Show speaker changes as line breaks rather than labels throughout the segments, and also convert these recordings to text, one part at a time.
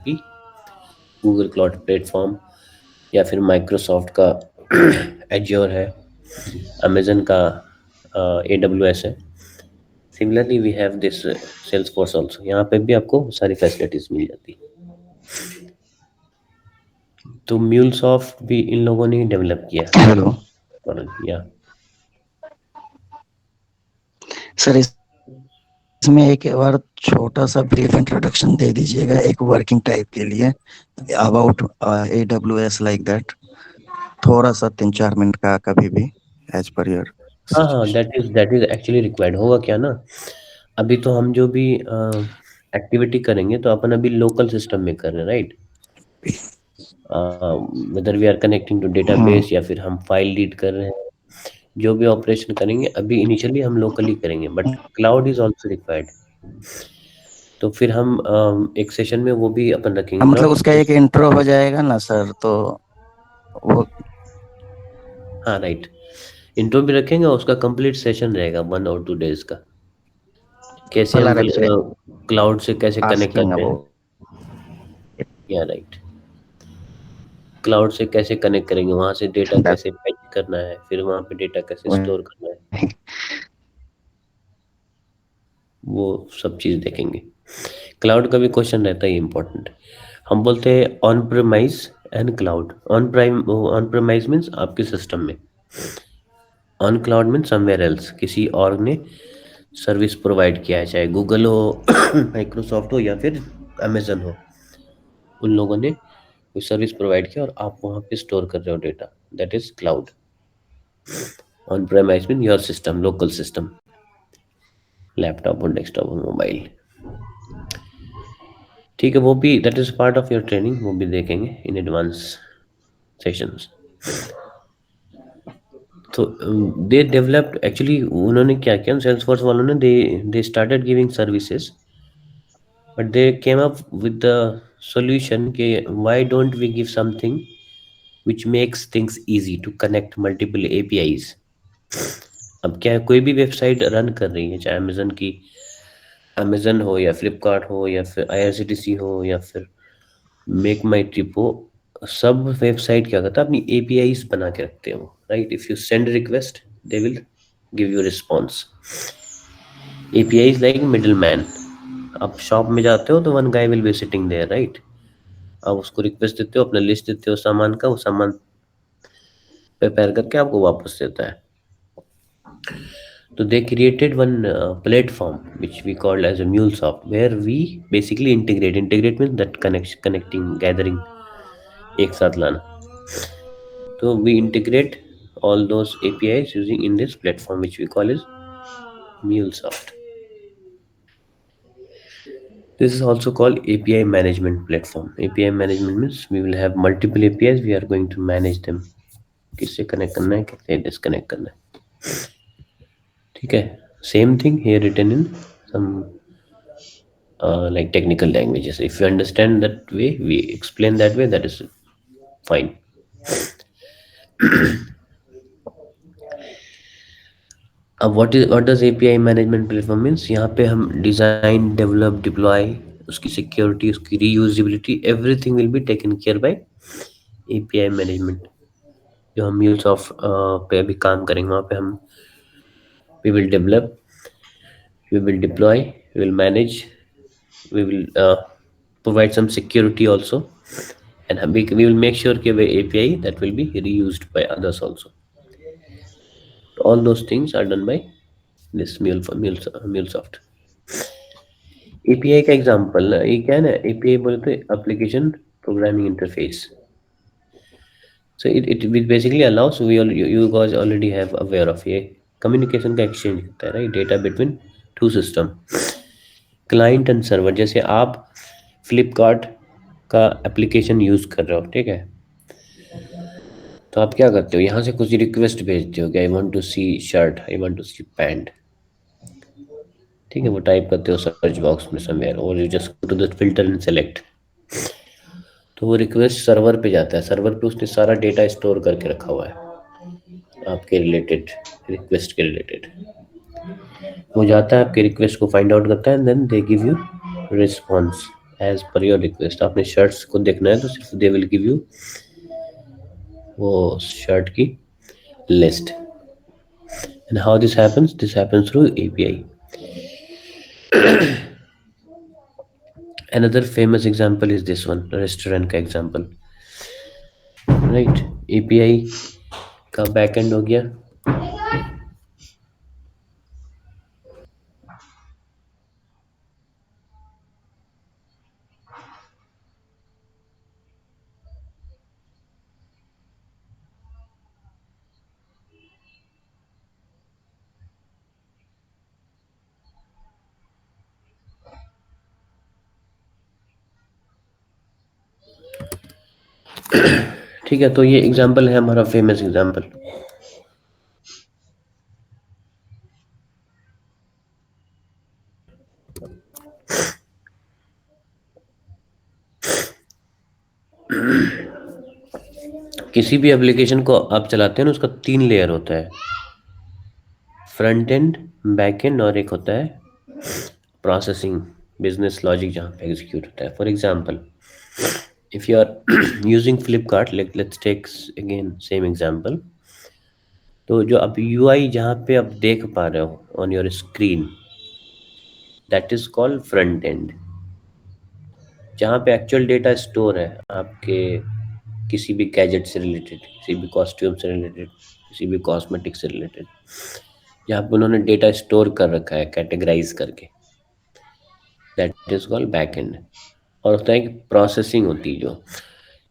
GCP, Google cloud platform, या फिर Microsoft का एज्योर है, अमेजन का AWS है। Similarly we have this Salesforce also, यहाँ पे भी आपको सारी फैसिलिटीज मिल जाती है। तो म्यूलसॉफ्ट भी इन लोगों ने डेवलप किया
हेलो
और या
सर, इसमें एक बार छोटा सा ब्रीफ इंट्रोडक्शन दे दीजिएगा एक वर्किंग टाइप के लिए अबाउट AWS लाइक दैट, थोड़ा सा 3-4 मिनट का कभी भी, एज पर योर
हाँ हाँ,
suggestion.
That is actually required. होगा क्या ना, अभी तो हम जो भी एक्टिविटी करेंगे तो अपन अभी लोकल सिस्टम में कर रहे हैं, right. Whether we are connecting to
hmm.
Database या फिर हम फाइल रीड कर रहे हैं, जो भी ऑपरेशन करेंगे अभी इनिशियली हम लोकली करेंगे, but cloud is also required. तो फिर हम एक सेशन में वो भी अपन रखेंगे
मतलब
क्लाउड।
उसका एक इंट्रो हो जाएगा ना सर, तो वो
हाँ राइट, इंट्रो भी रखेंगे और उसका कंप्लीट सेशन रहेगा 1 और 2 डेज का। कैसे
वाला
हम क्लाउड से कैसे कनेक्ट
आस्किंग
करते हैं,
अबाउट।
या राइट, क्लाउड से कैसे कनेक्ट करेंगे, वहाँ से डेटा
दैट
कैसे फेच करना है, फिर वहाँ पे डेटा कैसे स्टोर करना है, वो सब चीज़ देखेंगे। क्लाउड का भी क्वेश्चन रहता है इम्पोर्टेंट। हम बोलते हैं on premise and cloud. On premise means आपके सिस्टम में, on cloud means somewhere else, किसी और ने सर्विस प्रोवाइड किया है, चाहे गूगल हो माइक्रोसॉफ्ट हो या फिर अमेजन हो, उन लोगों ने कोई सर्विस प्रोवाइड किया और आप वहाँ पे स्टोर कर रहे हो data, that is cloud. On premise mean your system, local system, laptop और डेस्कटॉप और मोबाइल। ठीक है, वो भी that is part of your training, वो भी देखेंगे इन एडवांस सेशंस। तो दे डेवलप्ड एक्चुअली, उन्होंने क्या किया सेल्स फोर्स वालों ने, they started giving services, but they came up with the solution कि why don't we give something which makes things easy to connect multiple APIs। अब क्या है, कोई भी वेबसाइट रन कर रही है, चाहे अमेजन की, अमेजन हो या फ्लिपकार्ट हो या फिर IRCTC हो या फिर मेक माई ट्रिप हो, सब वेबसाइट क्या करता है, अपनी APIs बना के रखते हैं वो, right. If you send request they will give you response. API is like middle man. आप शॉप में जाते हो तो one guy will be sitting there, right. आप उसको रिक्वेस्ट देते हो, अपना लिस्ट देते हो सामान का, वो सामान प्रिपेयर करके आपको वापस देता है। So they created one platform which we called as a MuleSoft, where we basically integrate. Integrate means that connecting, gathering, एक साथ लाना. So we integrate all those APIs using in this platform which we call as MuleSoft. This is also called API management platform. API management means we will have multiple APIs. We are going to manage them. किससे connect करना है, कैसे disconnect करना है, ठीक है। Same thing here written in some like technical languages. If you understand that way, we explain that way, that is fine. अब what does API management platform means, यहाँ पे हम डिज़ाइन, डेवलप, डिप्लॉय, उसकी security, उसकी reusability, everything will be taken care by API management. जो हम MuleSoft पे अभी काम करेंगे, वहाँ पे हम we will develop, we will deploy, we will manage, we will provide some security also, and we will make sure कि API that will be reused by others also. All those things are done by this MuleSoft। API का example ये क्या है ना, API बोले तो application programming interface. So it basically allows, you guys already have aware of, ये communication का exchange करता है, right, data between two system, client and server. जैसे आप फ्लिपकार्ट का एप्लीकेशन यूज़ कर रहे हो, ठीक है, तो आप क्या करते हो, यहाँ से कुछ रिक्वेस्ट भेजते हो कि I want to see shirt, I want to see pant, ठीक है, वो टाइप करते हो सर्च बॉक्स में समवेयर, और you just go to the filter and select. तो वो रिक्वेस्ट सर्वर पे जाता है, सर्वर पे उसने सारा डेटा स्टोर करके रखा हुआ है आपके रिलेटेड, रिक्वेस्ट के रिलेटेड। वो जाता है आपके रिक्वेस्ट को फाइंड आउट करता है, and then they give you response. As per your request. आपने शर्ट्स को देखना है तो सिर्फ दे विल गिव यू वो शर्ट की list. And how this happens through API. Another famous example is this one, restaurant का एग्जांपल, राइट। एपीआई का बैकएंड हो गया। ठीक है, तो ये एग्जांपल है हमारा फेमस एग्जांपल। किसी भी एप्लीकेशन को आप चलाते हैं ना, उसका 3 लेयर होता है, फ्रंट एंड, बैक एंड, और एक होता है प्रोसेसिंग, बिजनेस लॉजिक जहाँ पे एग्जीक्यूट होता है। For example, if you are using Flipkart, let's take again same example। तो जो आप यूआई जहाँ पे आप देख पा रहे हो on your screen, that is called front end. जहाँ पे एक्चुअल डेटा स्टोर है आपके किसी भी गैजेट से रिलेटेड, किसी भी कॉस्ट्यूम से रिलेटेड, किसी भी कॉस्मेटिक से रिलेटेड, जहाँ पे उन्होंने डेटा स्टोर कर रखा है कैटेगराइज करके, that is called back and. और होता है कि प्रोसेसिंग होती है, जो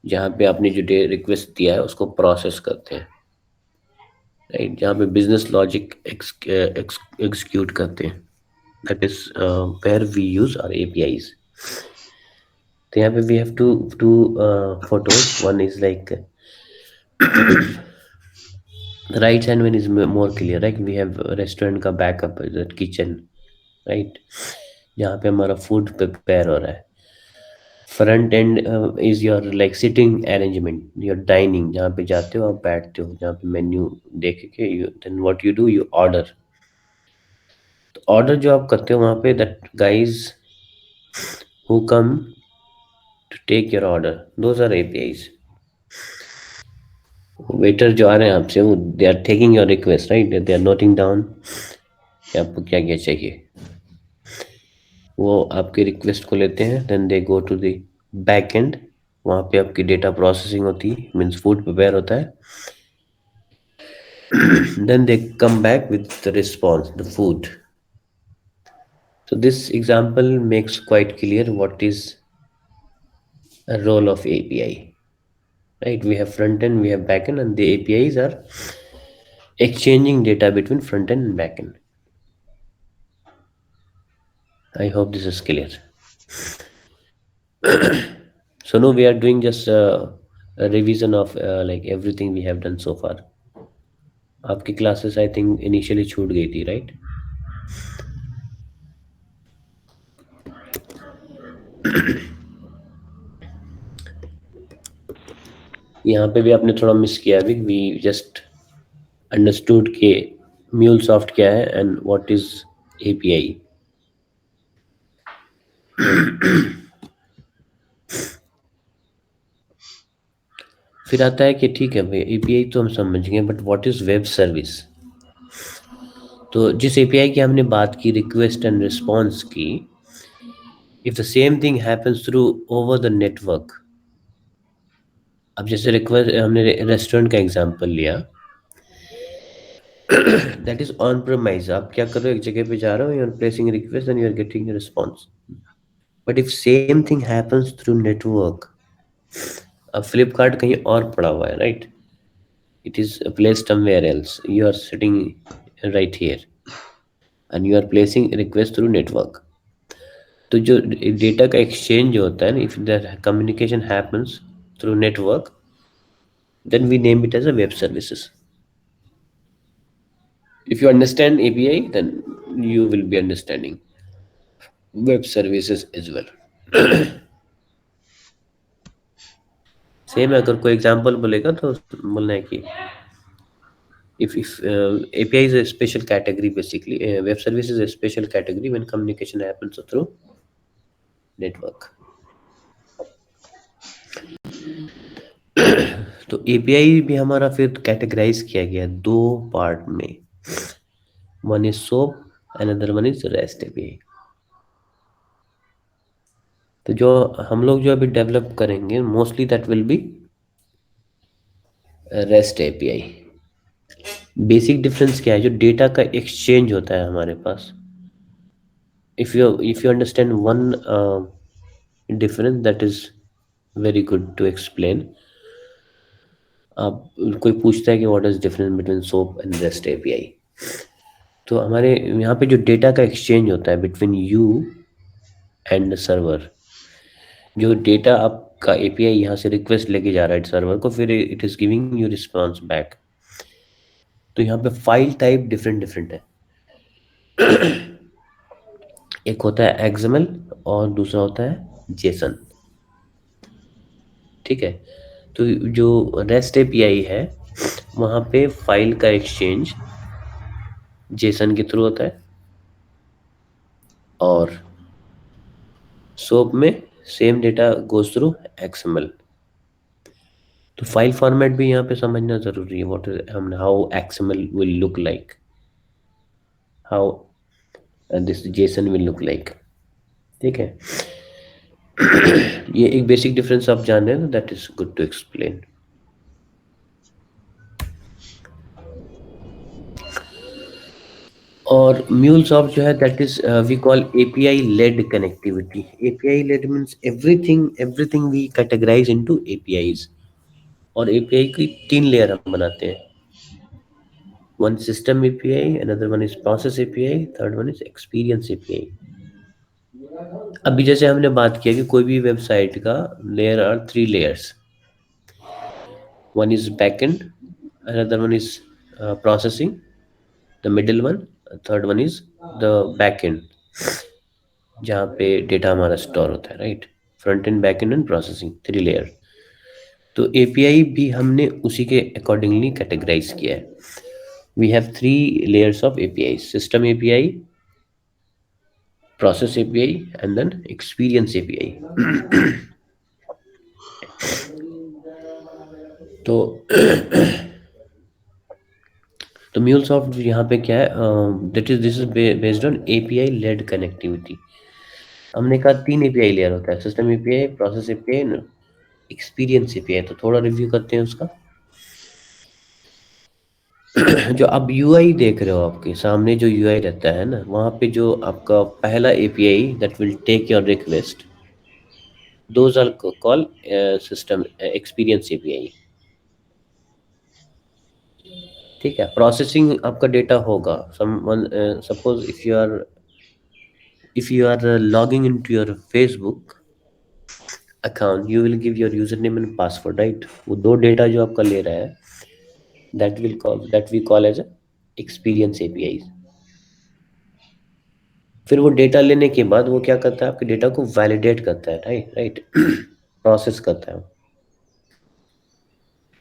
जहाँ पे आपने जो रिक्वेस्ट दिया है उसको प्रोसेस करते हैं, राइट, जहाँ पे बिजनेस लॉजिक एग्जीक्यूट करते हैं, that is where we use our APIs. तो यहाँ पे we have two photos, one is like the right hand one is more clear, right? We have restaurant का बैकअप, किचन, राइट, जहाँ पे हमारा food prepare हो रहा है। Front end is your like sitting arrangement, your dining, जहाँ पे जाते हो आप बैठते हो, जहाँ पे मेन्यू देख के you then what you do, you order. तो ऑर्डर जो आप करते हो वहाँ पे, that guys who come to take your order, those are APIs. Waiter जो आ रहे हैं आपसे, वो they are taking your request, right, they are noting down कि आपको क्या क्या चाहिए। वो आपकी रिक्वेस्ट को लेते हैं, then they go to the back end, वहाँ पे आपकी डेटा प्रोसेसिंग होती है, मीन्स फूड प्रिपेयर होता है। Then they come back with the response, the food. So this example makes quite clear what is a role of API. Right? We have front end, we have back end, and the APIs are exchanging data between front end and back end. I hope this is clear. So now we are doing just a revision of like everything we have done so far. आपकी classes I think initially छूट गई थी, right? यहाँ पे भी आपने थोड़ा miss किया अभी। वी जस्ट अंडरस्टूड के MuleSoft क्या है एंड व्हाट इज एपीआई। फिर आता है कि ठीक है भाई, एपीआई तो हम समझ गए, but what is web service. तो जिस एपीआई की हमने बात की, रिक्वेस्ट एंड रिस्पॉन्स की, if the same thing happens through over the network. अब जैसे रिक्वेस्ट, हमने रेस्टोरेंट का एग्जांपल लिया, दैट इज ऑन प्रेमाइज। आप क्या कर रहे हो, एक जगह पे जा रहे हो, you are placing request and you are getting response. But if same thing happens through network, अब फ्लिपकार्ट कहीं और पड़ा हुआ है, right, it is placed somewhere else, you are sitting right here and you are placing request through network। तो जो data का exchange जो होता है ना, if the communication happens through network, then we name it as a web services। if you understand API, then you will be understanding web services as well। Same है, अगर कोई एग्जांपल बोलेगा तो बोलना है कि if API is a special category, basically web service is a special category when communication happens through network। API भी हमारा फिर कैटेगराइज किया गया दो पार्ट में, one is soap, another one is rest API. तो जो हम लोग जो अभी डेवलप करेंगे mostly that will be rest API. Basic difference क्या है, जो डेटा का एक्सचेंज होता है हमारे पास, if you understand one difference that is very good to explain। आप कोई पूछता है कि what is difference between soap and rest API, तो हमारे यहाँ पे जो डेटा का एक्सचेंज होता है बिटवीन यू एंड सर्वर, जो डेटा आपका एपीआई यहाँ से रिक्वेस्ट लेके जा रहा है सर्वर को, फिर it is giving you response back. तो यहाँ पे फाइल टाइप डिफरेंट डिफरेंट है, एक होता है एक्सएमएल और दूसरा होता है जेसन। ठीक है, तो जो रेस्ट एपीआई है वहाँ पे फाइल का एक्सचेंज जेसन के थ्रू होता है, और सोप में same data goes through XML. तो फाइल फॉर्मेट भी यहाँ पे समझना जरूरी है, व्हाट इज हम how XML will look like, how this Jason will look like. ठीक है, ये एक बेसिक डिफरेंस आप जान रहे हैं, that is good to explain. और MuleSoft जो है that is we call API led connectivity. API led means everything everything we categorize into APIs. और एपीआई की तीन लेयर हम बनाते हैं, one system API, another one is process API, third one is experience API. अभी जैसे हमने बात किया कि कोई भी वेबसाइट का layer are three layers, one is backend, another one is processing, the middle one, third one is the backend जहाँ पे डेटा हमारा स्टोर होता है, right. Front end back end processing, three layer. तो एपीआई भी हमने उसी के अकॉर्डिंगली कैटेगराइज किया है। We have three layers of API, system API, process API and then experience API. तो तो MuleSoft यहाँ पे क्या है, this is based on API led connectivity. हमने कहा तीन एपीआई लेयर होता है, system API, process API, experience API. तो थोड़ा रिव्यू करते हैं उसका। जो आप यूआई देख रहे हो, आपके सामने जो यूआई रहता है ना, वहाँ पे जो आपका पहला API that will take your request, those are call system experience API. ठीक है, प्रोसेसिंग आपका डेटा होगा, suppose if you are logging into your Facebook account, you will give your user name and password, right. वो दो data जो आपका ले रहा है that we call as experience API. फिर वो डेटा लेने के बाद वो क्या करता है, आपके डेटा को वैलिडेट करता है, राइट राइट, प्रोसेस करता है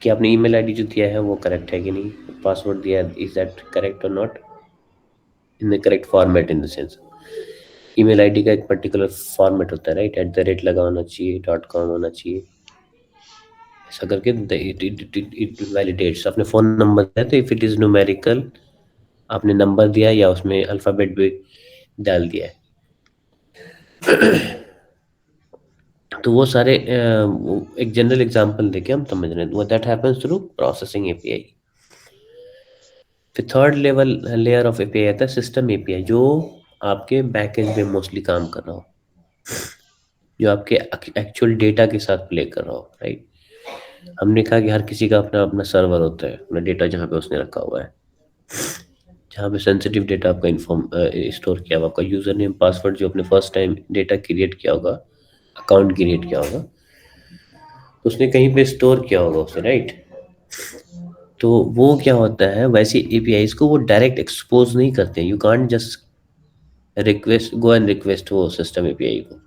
कि आपने ईमेल आईडी जो दिया है वो करेक्ट है कि नहीं, पासवर्ड दिया है इज दैट करेक्ट और not in the correct format. In the sense email ID का एक पर्टिकुलर फॉर्मेट होता है, राइट, @ लगा होना चाहिए, .com होना चाहिए, ऐसा करके इट वैलिडेट्स। आपने फ़ोन नंबर दिया तो इफ़ इट इज़ न्यूमेरिकल, आपने नंबर दिया या उसमें अल्फ़ाबेट भी डाल दिया है, तो वो सारे एक जनरल एग्जांपल देके हम समझ रहे हैं, वो that happens through processing API. फिर third level layer of API आता है सिस्टम एपीआई, जो आपके बैकएंड पे मोस्टली काम कर रहा हो, जो आपके एक्चुअल डेटा के साथ प्ले कर रहा हो, राइट। हमने कहा कि हर किसी का अपना अपना सर्वर होता है, अपना डेटा जहाँ पे उसने रखा हुआ है, जहाँ पे सेंसिटिव डेटा आपका इन्फॉर्म स्टोर किया हुआ, आपका यूजर नेम पासवर्ड जो आपने फर्स्ट टाइम डेटा क्रिएट किया होगा, अकाउंट क्रिएट किया होगा, तो उसने कहीं पे स्टोर किया होगा उसे, राइट। तो वो क्या होता है, वैसे एपीआईज को वो डायरेक्ट एक्सपोज नहीं करते, you can't just request go and request वो सिस्टम एपीआई को।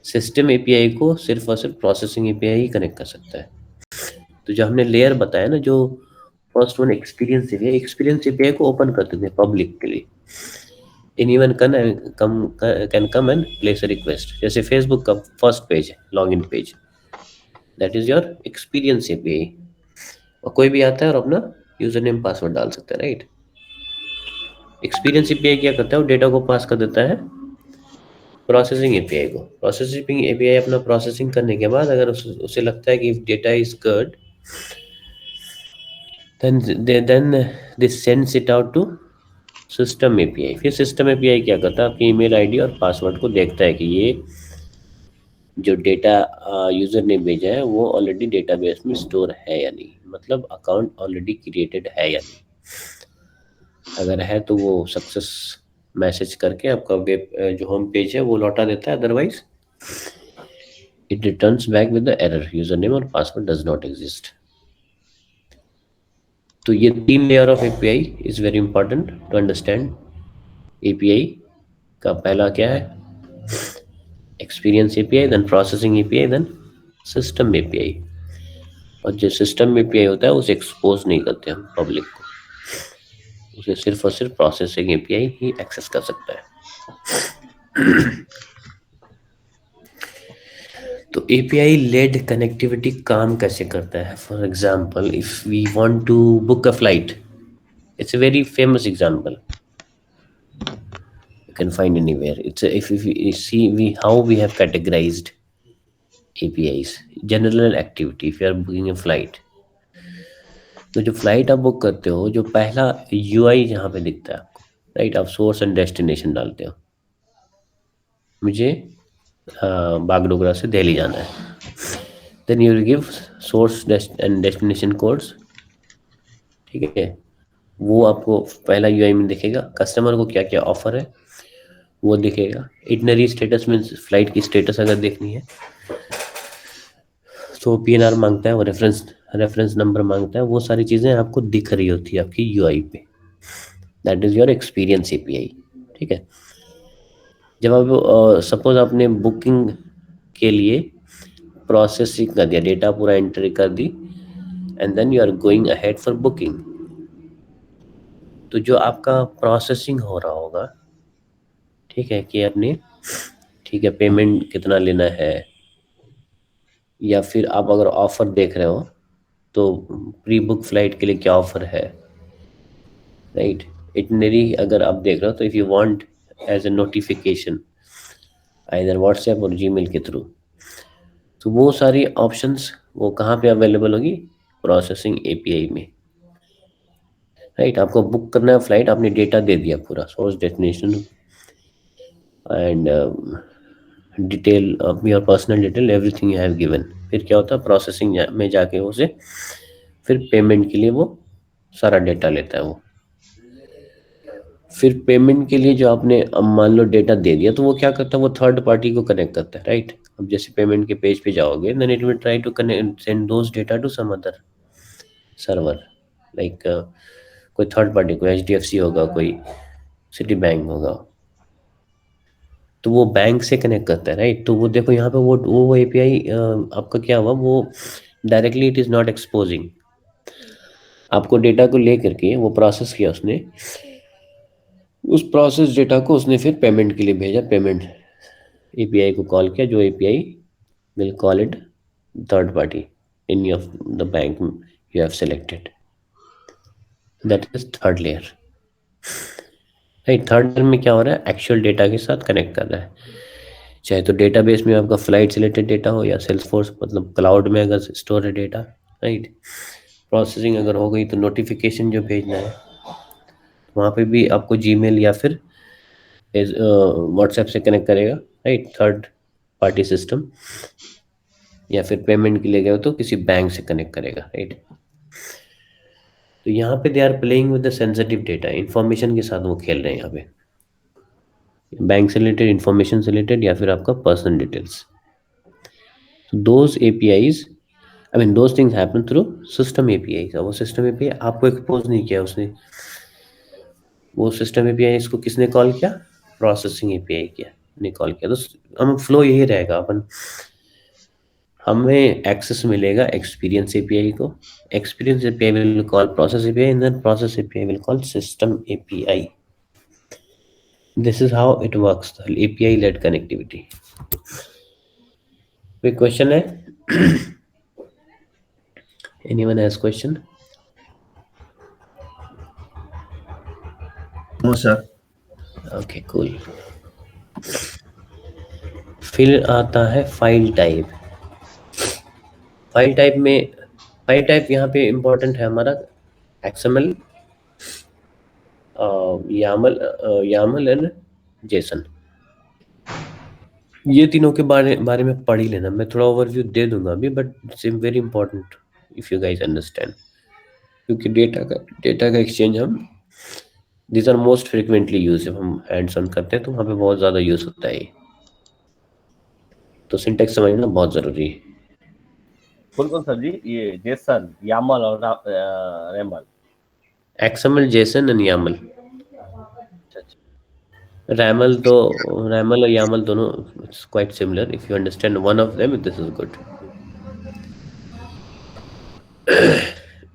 सिस्टम एपीआई को सिर्फ और सिर्फ प्रोसेसिंग एपीआई ही कनेक्ट कर सकता है। तो जो हमने लेयर बताया ना, जो फर्स्ट वन एक्सपीरियंस एपीआई को ओपन कर देते हैं पब्लिक के लिए, anyone can come and place a request. जैसे फेसबुक का फर्स्ट पेज है, login page, that is your experience API. और कोई भी आता है और अपना यूजर नेम पासवर्ड डाल सकता है, राइट। एक्सपीरियंस एपीआई क्या करता है, वो डेटा को पास कर देता है प्रोसेसिंग एपीआई को। प्रोसेसिंग एपीआई अपना प्रोसेसिंग करने के बाद अगर उसे लगता है कि data is good, then this sends it out to system API. फिर सिस्टम एपीआई क्या करता है, आपकी ईमेल आईडी और पासवर्ड को देखता है कि ये जो डेटा यूजर ने भेजा है वो ऑलरेडी डेटाबेस में स्टोर है या नहीं, मतलब अकाउंट ऑलरेडी क्रिएटेड है या नहीं। अगर है तो वो सक्सेस मैसेज करके आपका वेब जो होम पेज है वो लौटा देता है, otherwise it returns back with the error user name और पासवर्ड डज नॉट एग्जिस्ट। तो ये 3 layer of API is very important to understand. API का पहला क्या है, experience API, then processing API, then system API. और जो सिस्टम एपीआई होता है उसे एक्सपोज नहीं करते हम पब्लिक को, उसे सिर्फ और सिर्फ प्रोसेसिंग एपीआई ही एक्सेस कर सकता है। तो एपीआई लेड कनेक्टिविटी काम कैसे करता है, for example if we want to book a flight, it's a very famous example you can find anywhere. If we see we how we have categorized apis, general activity, if you are booking a flight, तो जो flight आप book करते हो, जो पहला UI जहाँ पे दिखता है आपको, राइट, आप सोर्स एंड डेस्टिनेशन डालते हो, मुझे बागडोगरा से दिल्ली जाना है, then you will give source and destination codes, ठीक है। वो आपको पहला यूआई में दिखेगा, कस्टमर को क्या क्या ऑफर है वो दिखेगा। इटनरी स्टेटस मीन्स फ्लाइट की स्टेटस अगर देखनी है तो पीएनआर मांगता है, वो रेफरेंस रेफरेंस नंबर मांगता है, वो सारी चीज़ें आपको दिख रही होती है आपकी यूआई पे। That is your experience API, ठीक है। जब आप सपोज आपने बुकिंग के लिए प्रोसेसिंग कर दिया, डेटा पूरा एंट्री कर दी, and then you are going ahead for booking, तो जो आपका प्रोसेसिंग हो रहा होगा, ठीक है, कि आपने, ठीक है, पेमेंट कितना लेना है, या फिर आप अगर ऑफर देख रहे हो तो प्री बुक फ्लाइट के लिए क्या ऑफर है, राइट। इटनरी अगर आप देख रहे हो तो if you want as a notification either WhatsApp और जीमेल के थ्रू, तो वो सारी ऑप्शंस वो कहाँ पे अवेलेबल होगी, प्रोसेसिंग एपीआई में, राइट। आपको बुक करना है फ्लाइट, आपने डेटा दे दिया पूरा, source destination and detail, your personal detail, everything you have given. फिर क्या होता है, प्रोसेसिंग में जाके उसे फिर पेमेंट के लिए वो सारा डेटा लेता है वो। फिर पेमेंट के लिए जो आपने अब मान लो डेटा दे दिया, तो वो क्या करता है, वो थर्ड पार्टी को कनेक्ट करता है, राइट। अब जैसे पेमेंट के पेज पे जाओगे, then it will try to connect send those data to some other server, like कोई थर्ड पार्टी, कोई एचडीएफसी होगा, कोई सिटी बैंक होगा, तो वो बैंक से कनेक्ट करता है, राइट। तो वो देखो यहाँ पे वो एपीआई आपका क्या हुआ, वो directly it is not exposing, आपको डेटा को ले करके वो प्रोसेस किया उसने, उस प्रोसेस डेटा को उसने फिर पेमेंट के लिए भेजा, पेमेंट एपीआई को कॉल किया, जो API will call it third party in of the bank you have selected, that is third layer, right. Third layer में क्या हो रहा है, एक्चुअल डेटा के साथ कनेक्ट कर रहा है, चाहे तो डेटाबेस में आपका फ्लाइट से रिलेटेड डेटा हो, या सेल्सफोर्स मतलब क्लाउड में अगर स्टोर है डेटा, राइट। प्रोसेसिंग अगर हो गई तो नोटिफिकेशन जो भेजना है, वहाँ पे भी आपको जीमेल या फिर व्हाट्सएप से कनेक्ट करेगा, राइट, थर्ड पार्टी सिस्टम, या फिर पेमेंट के लिए गए हो तो किसी बैंक से कनेक्ट करेगा, राइट। तो यहाँ पे they are playing with the sensitive data, information के साथ वो खेल रहे हैं यहाँ पे, बैंक से रिलेटेड, इंफॉर्मेशन से रिलेटेड, या फिर आपका personal details. Those APIs, I mean those things happen through system API. वो सिस्टम एपीआई आपको एक्सपोज नहीं किया उसने, वो सिस्टम एपीआई इसको किसने कॉल किया, प्रोसेसिंग एपीआई किया ने कॉल किया। तो हम फ्लो यही रहेगा, अपन हमें एक्सेस मिलेगा एक्सपीरियंस एपीआई को, experience API will call process API, and then process API will call system API. This is how it works, API led connectivity. कोई क्वेश्चन है? Anyone has question?
No, sir.
Okay, cool. फिर आता है file type. File type यहाँ पे important है हमारा XML, Yamala and Jason. ये तीनों के बारे बारे में पढ़ ही लेना, मैं थोड़ा ओवरव्यू दे दूंगा अभी, but it's very important if you guys understand, क्योंकि डेटा का एक्सचेंज हम these are most frequently use, जब हम हैंड्स ऑन करते हैं तो वहाँ पे बहुत ज़्यादा यूज होता है ये। तो सिंटेक्स समझना बहुत ज़रूरी है।
कौन कौन सर जी? ये जेसन, यामल और RAML.
XML, JSON and YAML.
अच्छा अच्छा।
रैमल तो, रैमल और यामल दोनों it's quite similar, if you understand one of them this is good.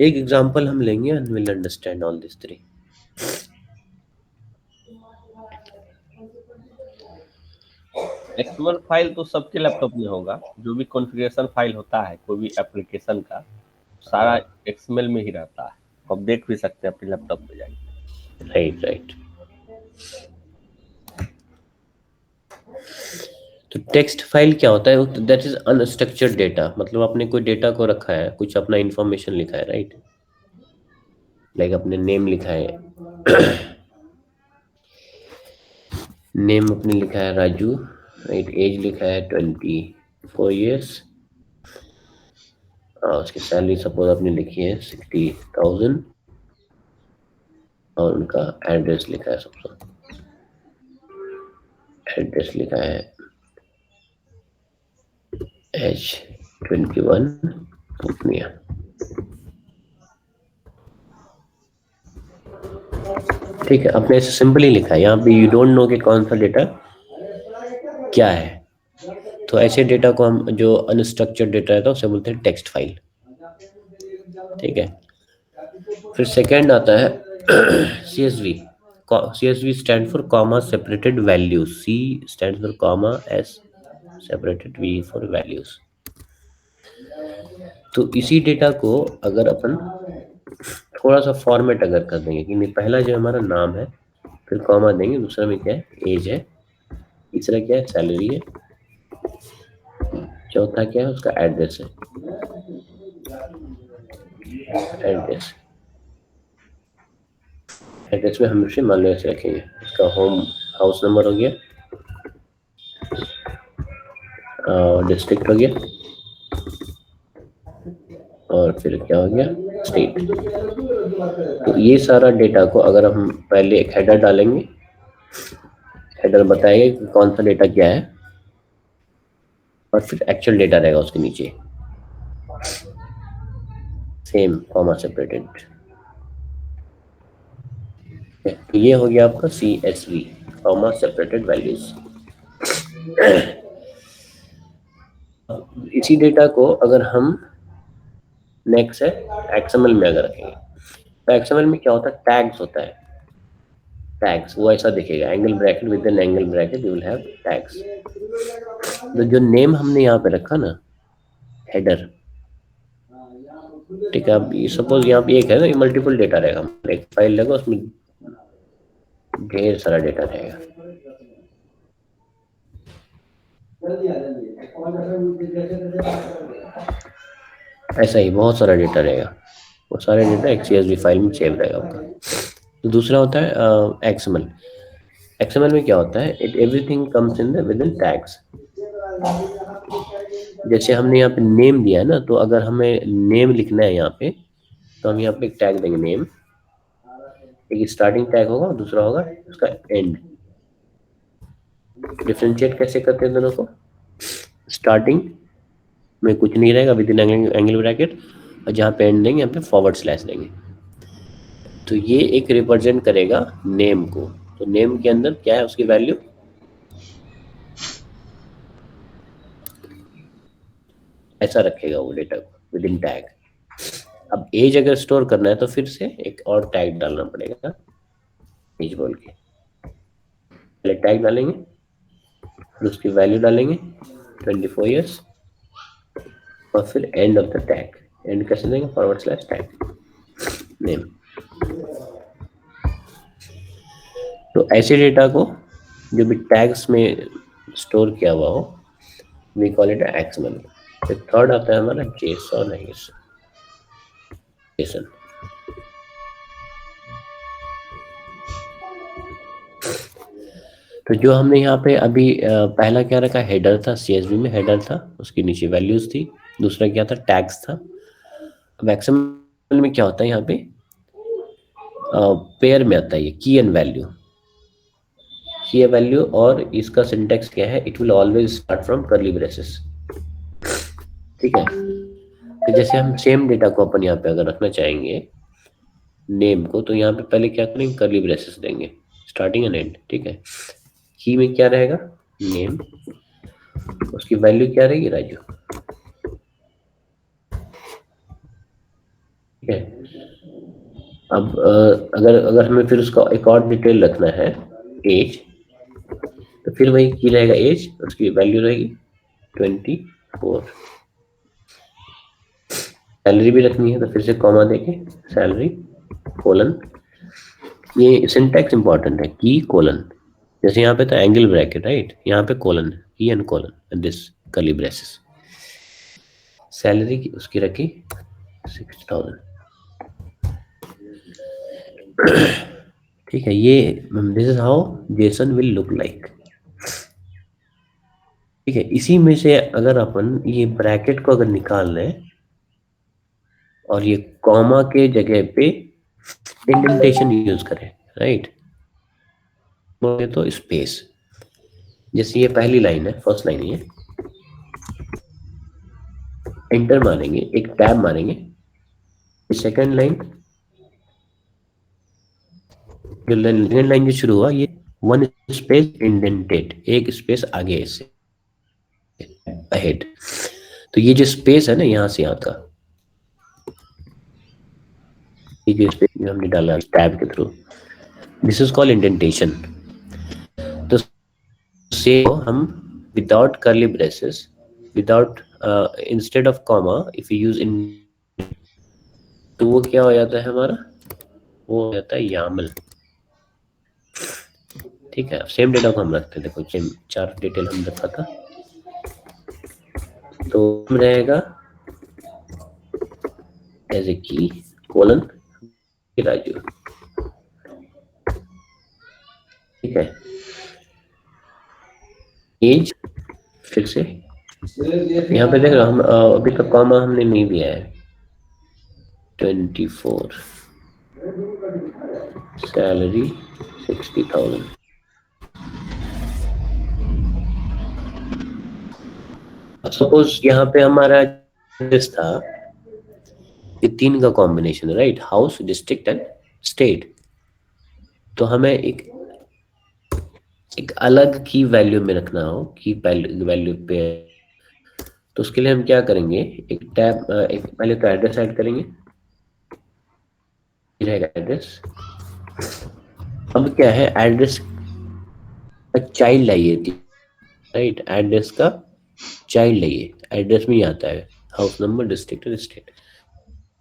एक एग्जांपल हम लेंगे and will understand all this three.
XML file तो सबके लैपटॉप में होगा, जो भी कॉन्फ़िगरेशन फाइल होता है कोई भी एप्लीकेशन का, सारा एक्सएमएल में ही रहता है। आप देख भी सकते हैं अपने लैपटॉप पे जाके।
Right right. तो टेक्स्ट फाइल क्या होता है? दैट इज अनस्ट्रक्चर्ड डेटा, मतलब आपने कोई डेटा को रखा है, कुछ अपना इंफॉर्मेशन लिखा है, राइट? लाइक अपने नेम लिखा है, नेम अपने लिखा है राजू, राइट? एज लिखा है 24 ईयर्स, उसकी सैलरी सपोज आपने लिखी है 60,000, और उनका एड्रेस लिखा है, सबसे एड्रेस लिखा है H21 पूर्णिया। ठीक है, अपने ऐसे सिंपली लिखा है, यहाँ पे यू डोंट नो कि कौन सा डेटा क्या है। तो ऐसे डेटा को हम, जो अनस्ट्रक्चर्ड डेटा रहता है उसे बोलते हैं टेक्स्ट फाइल। ठीक है। फिर सेकंड आता है CSV। CSV stand for comma separated values, C stand for comma, S separated, V for values. तो इसी डेटा को अगर अपन थोड़ा सा फॉर्मेट अगर कर देंगे कि नहीं, पहला जो हमारा नाम है, फिर कॉमा देंगे, दूसरा में क्या है, एज है, तीसरा क्या है, सैलरी है, चौथा क्या है, उसका एड्रेस है, एड्रेस। एड्रेस में हम उसे मान लो ऐसे रखेंगे, इसका होम हाउस नंबर हो गया, डिस्ट्रिक्ट हो गया, और फिर क्या हो गया, स्टेट। तो ये सारा डेटा को अगर हम पहले एक हेडर डालेंगे, हेडर बताएगा कि कौन सा डेटा क्या है, और फिर एक्चुअल डेटा रहेगा उसके नीचे, सेम कॉमा सेपरेटेड। तो ये हो गया आपका CSV, कॉमा सेपरेटेड वैल्यूज। इसी डेटा को अगर हम नेक्स्ट है XML में अगर रखेंगे, तो XML में क्या होता है, टैग्स होता है। टैग्स वो ऐसा दिखेगा, angle bracket, with an angle bracket you will have tags. तो जो नेम हमने यहाँ पे रखा ना, हेडर, ठीक है, अब सपोज यहाँ पे एक है ना, ये मल्टीपल डेटा रहेगा, एक फाइल रहेगा उसमें ढेर सारा डेटा रहेगा, ऐसा ही बहुत सारा डेटा रहेगा, वो सारे डेटा एक CSV फाइल में सेव रहेगा आपका। तो दूसरा होता है XML। XML में क्या होता है, it everything comes in the with in tags. जैसे हमने यहाँ पे नेम दिया है ना, तो अगर हमें नेम लिखना है यहाँ पे, तो हम यहाँ पे एक टैग देंगे नेम, एक स्टार्टिंग टैग होगा और दूसरा होगा उसका एंड। डिफ्रेंशिएट कैसे करते हैं दोनों को, स्टार्टिंग में कुछ नहीं रहेगा विद इन एंगल ब्रैकेट, और जहाँ पे एंड देंगे यहाँ पे फॉरवर्ड स्लैश देंगे। तो ये एक रिप्रेजेंट करेगा नेम को। तो नेम के अंदर क्या है, उसकी वैल्यू ऐसा रखेगा वो डेटा को विद इन टैग। अब एज अगर स्टोर करना है तो फिर से एक और टैग डालना पड़ेगा, एज बोल के पहले टैग डालेंगे, फिर उसकी वैल्यू डालेंगे 24 ईयर्स, और फिर end of the tag, and कैसे देंगे, /टैग नेम। तो ऐसे डेटा को जो भी टैग्स में स्टोर किया हुआ हो, वी कॉल इट एक्सएमएल। फिर थर्ड आता है हमारा जेसन है, जेसन। तो जो हमने यहाँ पे अभी पहला क्या रखा, हेडर था, CSV में हेडर था, उसके नीचे वैल्यूज थी। दूसरा क्या था, टैग्स था। अब एक्सएमएल में क्या होता है, यहाँ पे पेयर में आता है ये की एंड वैल्यू, की वैल्यू। और इसका सिंटेक्स क्या है, it will always start from curly braces. ठीक है, तो जैसे हम सेम डेटा को अपन यहाँ पे अगर रखना चाहेंगे नेम को, तो यहाँ पे पहले क्या करेंगे, कर्ली ब्रेसेस देंगे, स्टार्टिंग एंड एंड। ठीक है, की में क्या रहेगा, नेम, उसकी वैल्यू क्या रहेगी, राजू। ठीक है, अब अगर अगर हमें फिर उसका एक और डिटेल रखना है, एज, तो फिर वही की रहेगा एज, उसकी वैल्यू रहेगी 24। सैलरी भी रखनी है तो फिर से कॉमा देके सैलरी कोलन। ये सिंटैक्स इंपॉर्टेंट है, की कोलन। जैसे यहाँ पे तो एंगल ब्रैकेट, राइट, यहाँ पे कोलन, की and colon and this curly braces. Salary की उसकी रखी 60,000। ठीक है, ये this is how Jason will look like. ठीक है, इसी में से अगर अपन ये ब्रैकेट को अगर निकाल लें और ये कॉमा के जगह पे इंडेंटेशन यूज करें, राइट, बोले तो स्पेस। जैसे ये पहली लाइन है, फर्स्ट लाइन है, एंटर मारेंगे, एक टैब मारेंगे, सेकंड लाइन, जो लाइन जो शुरू हुआ, ये वन स्पेस इंडेंटेड, एक स्पेस आगे इससे अहेड। तो ये जो स्पेस है ना यहाँ से यहाँ का, ये जो स्पेस हमने डाला टैब के through, this is called indentation. तो से हम without curly braces, without instead of comma, if you use in, तो वो क्या हो जाता है हमारा, वो हो जाता है यामल। ठीक है, सेम डेटा को हम रखते हैं, देखो सेम 4 डिटेल हम रखा था, तो रहेगा एज ए की कोलन राजू। ठीक है, एज फिर से यहाँ पे देख रहे हो हम अभी तक कॉमा हमने नहीं दिया है, 24, सैलरी 60,000। सपोज यहाँ पे हमारा था, ये 3 का कॉम्बिनेशन है, right, house, district and state. तो हमें एक अलग की वैल्यू में रखना हो, की वैल्यू पे, तो उसके लिए हम क्या करेंगे, एक टैब, एक पहले तो एड्रेस ऐड करेंगे, रहेगा एड्रेस। अब क्या है, एड्रेस का चाइल्ड लाइए थी, राइट, एड्रेस का चाइल्ड लाइए, एड्रेस में ही आता है हाउस नंबर, डिस्ट्रिक्ट और स्टेट।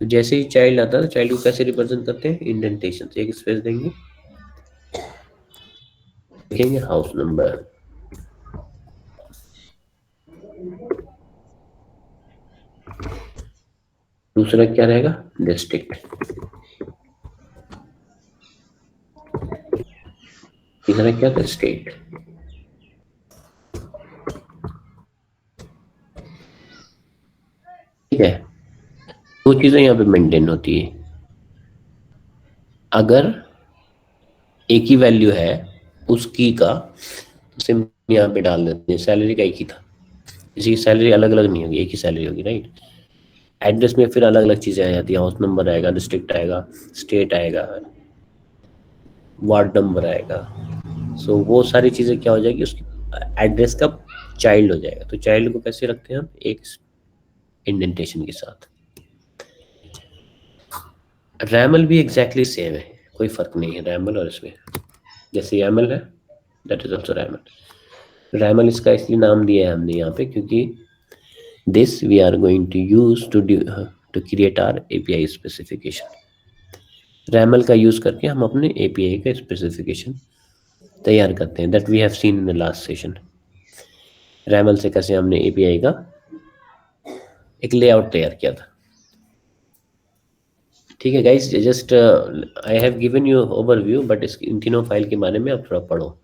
तो जैसे ही चाइल्ड आता है, तो चाइल्ड को कैसे रिप्रेजेंट करते हैं, इंडेंटेशन से एक स्पेस देंगे, लिखेंगे हाउस नंबर, दूसरा क्या रहेगा, डिस्ट्रिक्ट, तीसरा क्या था, स्टेट। ठीक है, 2 चीजें यहाँ पे मेंटेन होती है। अगर एक ही वैल्यू है उस की का, तो सिंपल यहाँ पे डाल देते हैं, सैलरी का एक ही था, किसी की सैलरी अलग अलग नहीं होगी, एक ही सैलरी होगी, राइट। एड्रेस में फिर अलग अलग चीजें आ जाती है, हाउस नंबर आएगा, डिस्ट्रिक्ट आएगा, स्टेट आएगा, वार्ड नंबर आएगा। सो वो सारी चीजें क्या हो जाएगी, उसकी एड्रेस का चाइल्ड हो जाएगा। तो चाइल्ड को कैसे रखते हैं हम, एक इंडेंटेशन के साथ। रैमल भी एग्जैक्टली सेम है, कोई फर्क नहीं है रैमल और इसमें। जैसे YAML है, that is also RAML. RAML इसका इसलिए नाम दिया है हमने यहाँ पे, क्योंकि this we are going to use to to create our API specification. RAML का यूज करके हम अपने API का स्पेसिफिकेशन तैयार करते हैं. That we have seen in the last session. RAML से कैसे हमने API का एक लेआउट तैयार किया था. ठीक है guys, just I have given you overview, but in तीनों फाइल के बारे में आप थोड़ा पढ़ो.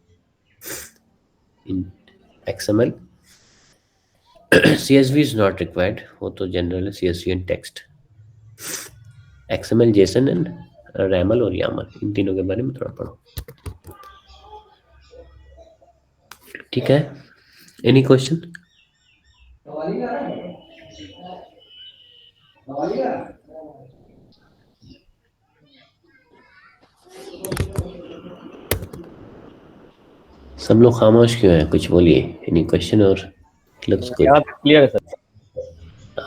इन XML CSV is not required, वो तो जनरल है. CSV and text. XML, JSON and RAML और YAML, इन तीनों के बारे में थोड़ा पढ़ो. ठीक है, एनी क्वेश्चन? सब लोग खामोश क्यों हैं? कुछ बोलिए. Any question? और लुक्स गुड.
क्लियर है sir.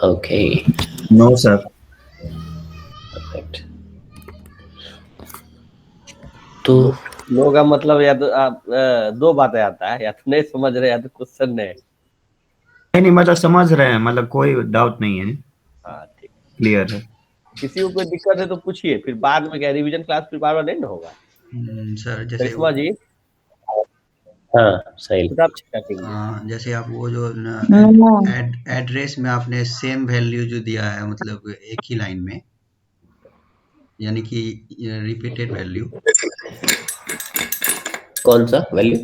Okay,
no sir.
Perfect. तो
नो का मतलब या तो आप दो बातें आता है, या तो नहीं समझ रहे या तो क्वेश्चन नहीं.
नहीं, मतलब समझ रहे हैं, मतलब कोई डाउट नहीं है.
हाँ ठीक,
क्लियर है.
किसी को कोई दिक्कत है तो पूछिए, फिर बाद में क्या रिवीजन क्लास फिर बार बार नहीं ना होगा.
सर जैसे
करिश्मा जी,
हाँ साहिल,
खुद आप चेकिंग.
जैसे आप वो जो एड्रेस में आपने सेम वैल्यू जो दिया है, मतलब एक ही लाइन में, यानी कि रिपीटेड वैल्यू.
कौन सा वैल्यू?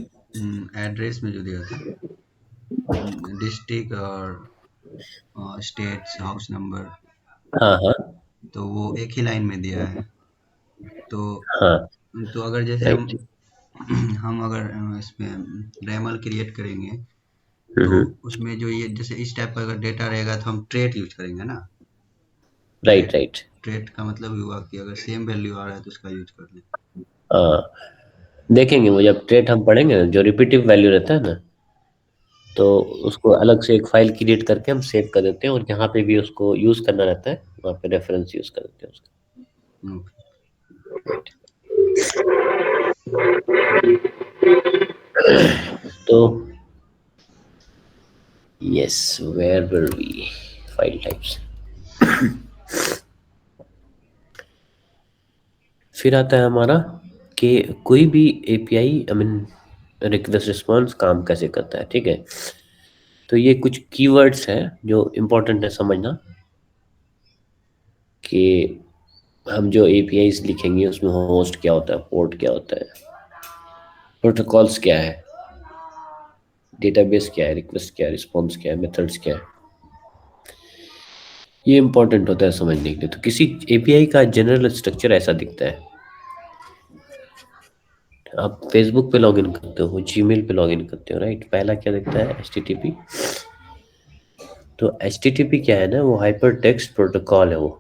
एड्रेस में जो दिया था, डिस्ट्रिक्ट और स्टेट्स, हाउस नंबर,
हाँ हाँ
तो वो एक ही लाइन में दिया है. तो
हाँ,
अगर जैसे
राइट.
हम अगर इसमें रैमल क्रिएट करेंगे, तो उसमें जो ये जैसे इस टाइप का अगर डेटा रहेगा तो हम ट्रेट यूज करेंगे ना.
Right right.
ट्रेट का मतलब हुआ कि अगर सेम वैल्यू आ रहा है तो उसका यूज कर लें.
हाँ, देखेंगे वो जब ट्रेट हम पढ़ेंगे ना, जो रिपीटिव वैल्यू रहता है ना, तो उसको अलग से एक फाइल क्रिएट करके हम सेव कर देते हैं, और जहाँ पे भी उसको यूज करना रहता है वहाँ पे रेफरेंस यूज कर देते हैं उसका. तो yes, where were we? File types. फिर आता है हमारा कि कोई भी API, I mean request response काम कैसे करता है. ठीक है, तो ये कुछ कीवर्ड्स हैं जो इम्पोर्टेंट है समझना, कि हम जो एपीआईज लिखेंगे उसमें होस्ट क्या होता है, पोर्ट क्या होता है, प्रोटोकॉल्स क्या है, डेटाबेस क्या है, रिक्वेस्ट क्या है, रिस्पॉन्स क्या है, मेथड्स क्या है. ये इंपॉर्टेंट होता है समझने के लिए. तो किसी एपीआई का जनरल स्ट्रक्चर ऐसा दिखता है. आप फेसबुक पे लॉगिन करते हो, जीमेल पे लॉगिन करते हो, राइट. पहला क्या दिखता है? HTTP. तो HTTP क्या है ना, वो हाइपर टेक्स्ट प्रोटोकॉल है वो.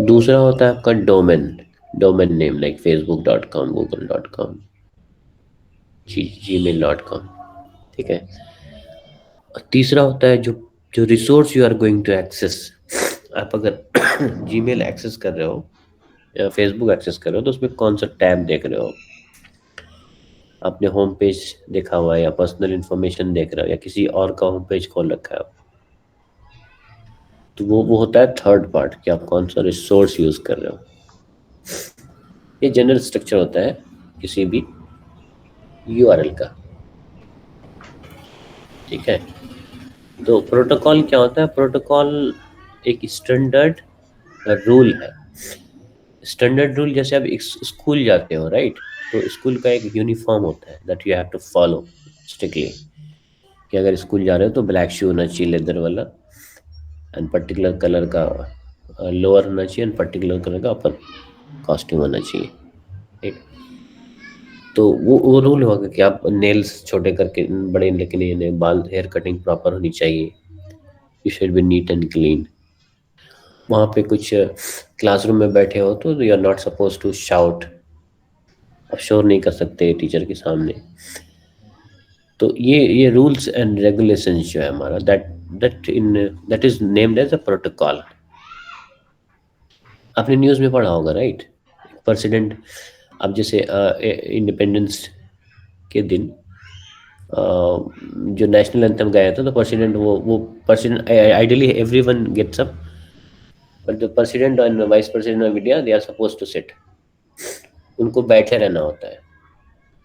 दूसरा होता है आपका domain name, like facebook.com, google.com, gmail.com. ठीक है. और तीसरा होता है जो जो resource you are going to access. आप अगर जीमेल एक्सेस कर रहे हो या फेसबुक एक्सेस कर रहे हो, तो उसमें कौन सा टैब देख रहे हो. आपने होम पेज देखा हुआ है, या पर्सनल इंफॉर्मेशन देख रहे हो, या किसी और का होम पेज खोल रखा है, तो वो होता है थर्ड पार्ट, कि आप कौन सा रिसोर्स यूज कर रहे हो. ये जनरल स्ट्रक्चर होता है किसी भी यूआरएल का. ठीक है. तो प्रोटोकॉल क्या होता है? प्रोटोकॉल एक स्टैंडर्ड रूल है. स्टैंडर्ड रूल, जैसे आप स्कूल जाते हो, राइट, तो स्कूल का एक यूनिफॉर्म होता है that you have to follow strictly, कि अगर स्कूल जा रहे हो तो ब्लैक शू होना चाहिए, लेदर वाला, एंड पर्टिकुलर कलर का लोअर होना चाहिए, एंड पर्टिकुलर कलर का अपर कॉस्ट्यूम होना चाहिए. ठीक. तो वो रूल होगा कि आप नेल्स छोटे करके बड़े लेकिन ये बाल, हेयर कटिंग प्रॉपर होनी चाहिए, you should be neat and clean. वहाँ पे कुछ क्लासरूम में बैठे हो तो you are not suppose to shout. आप शोर नहीं कर सकते टीचर के सामने. तो ये रूल्स एंड रेगुलेशंस जो है हमारा, that is named as a protocol. आपने न्यूज़ में पढ़ा होगा, राइट. प्रेसिडेंट, अब जैसे इंडिपेंडेंस के दिन जो नेशनल एंथम गाया था, तो प्रेसिडेंट वो president ideally everyone gets up, but the president and vice president of India they are suppose to sit, उनको बैठे रहना होता है।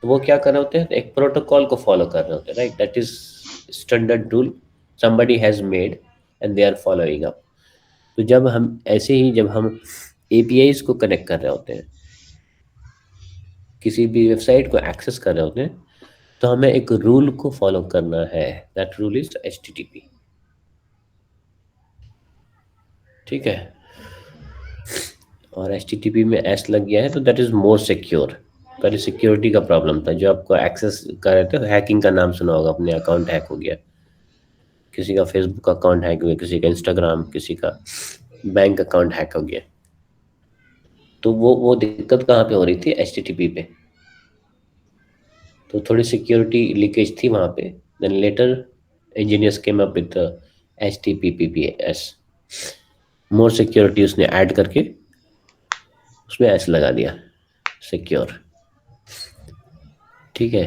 तो वो क्या कर रहे होते हैं, एक प्रोटोकॉल को फॉलो कर रहे होते हैं, right, that is standard rule somebody has made and they are following up. तो जब हम ऐसे ही जब हम एपीआईज को कनेक्ट कर रहे होते हैं, किसी भी वेबसाइट को एक्सेस कर रहे होते हैं, तो हमें एक रूल को फॉलो करना है, दैट रूल इज एचटीटीपी। ठीक है, और एचटीटीपी में एस लग गया है तो दैट इज मोर सिक्योर। पहले सिक्योरिटी का प्रॉब्लम था, जो आपको एक्सेस कर रहे थे, हैकिंग का नाम सुना होगा, अपने अकाउंट हैक हो गया, किसी का फेसबुक अकाउंट हैक हो गया, किसी का इंस्टाग्राम, किसी का बैंक अकाउंट हैक हो गया। तो वो दिक्कत कहाँ पे हो रही थी, एचटीटीपी पे। तो थोड़ी सिक्योरिटी लीकेज थी वहाँ पे। Then later engineers came up with HTTPS, more security उसने ऐड करके उसमें एस लगा दिया, सिक्योर। ठीक है,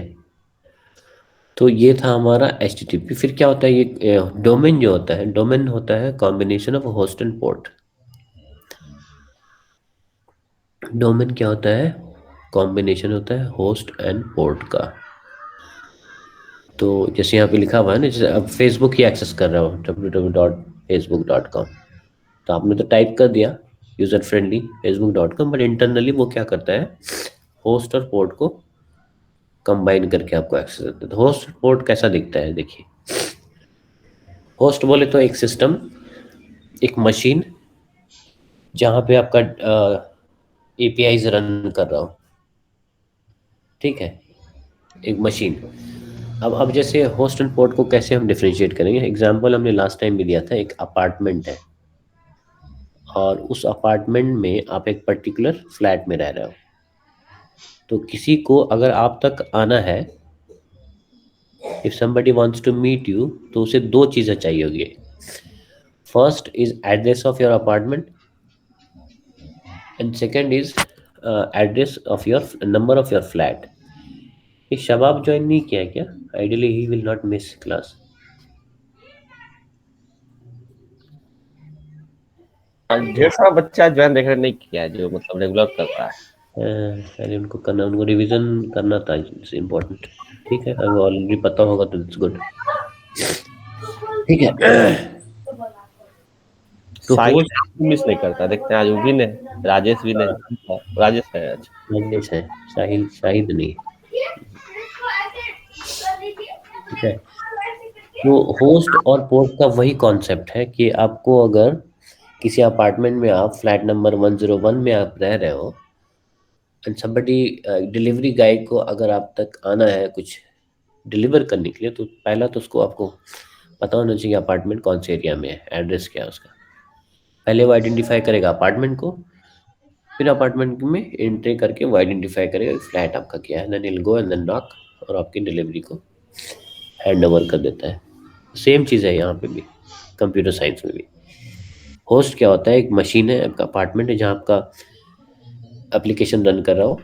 तो ये था हमारा HTTP। फिर क्या होता है, ये डोमेन जो होता है, डोमेन होता है combination of host and port. Domain क्या होता है, कॉम्बिनेशन होता है होस्ट एंड पोर्ट का। तो जैसे यहाँ पे लिखा हुआ है ना, जैसे अब फेसबुक ही एक्सेस कर रहा हो, www.facebook.com, तो आपने तो टाइप कर दिया user friendly facebook.com, but internally वो क्या करता है, होस्ट और पोर्ट को कंबाइन करके आपको एक्सेस देता है। तो होस्ट पोर्ट कैसा दिखता है, देखिए, होस्ट बोले तो एक सिस्टम, एक मशीन जहाँ पे आपका एपीआईज रन कर रहा हो, ठीक है, एक मशीन। अब जैसे होस्ट एंड पोर्ट को कैसे हम डिफरेंशिएट करेंगे, एग्जांपल हमने लास्ट टाइम भी दिया था, एक अपार्टमेंट है और उस अपार्टमेंट में आप एक पर्टिकुलर फ्लैट में रह रहे हो। तो किसी को अगर आप तक आना है, if somebody wants to meet you, तो उसे दो चीज़ें चाहिए होगी। First is address of your apartment and second is address of your number of your flat. ये शबाब ज्वाइन नहीं किया है क्या, ideally he will not miss class.
ढेर सारा बच्चा ज्वाइन देख नहीं किया है, जो मतलब रेगुलर करता है।
पहले उनको करना, उनको रिवीजन करना था, इट्स इम्पोर्टेंट। ठीक है, अगर ऑलरेडी पता होगा तो इट्स गुड। ठीक है, तो
साहिल
होस्ट
मिस नहीं करता, देखते हैं आज वो भी नहीं, राजेश भी नहीं, राजेश है आज।
इंग्लिश है, साहिल शाहिद नहीं। ठीक है, तो होस्ट और पोर्ट का वही कॉन्सेप्ट है कि आपको अगर किसी अपार्टमेंट में, आप फ्लैट नंबर 101 में आप रह रहे हो, एंड समबडी डिलीवरी गाय को अगर आप तक आना है कुछ डिलीवर करने के लिए, तो पहला तो उसको आपको पता होना चाहिए अपार्टमेंट कौन से एरिया में है, एड्रेस क्या है उसका। पहले वो आइडेंटिफाई करेगा अपार्टमेंट को, फिर अपार्टमेंट में एंट्री करके वो आइडेंटिफाई करेगा फ्लैट आपका क्या है, then will go and then knock, और आपकी डिलीवरी को हैंड ओवर कर देता है। सेम चीज़ है यहाँ पे भी, कंप्यूटर साइंस में भी। होस्ट क्या होता है, एक मशीन है, आपका अपार्टमेंट है जहाँ आपका एप्लीकेशन रन कर रहा हो,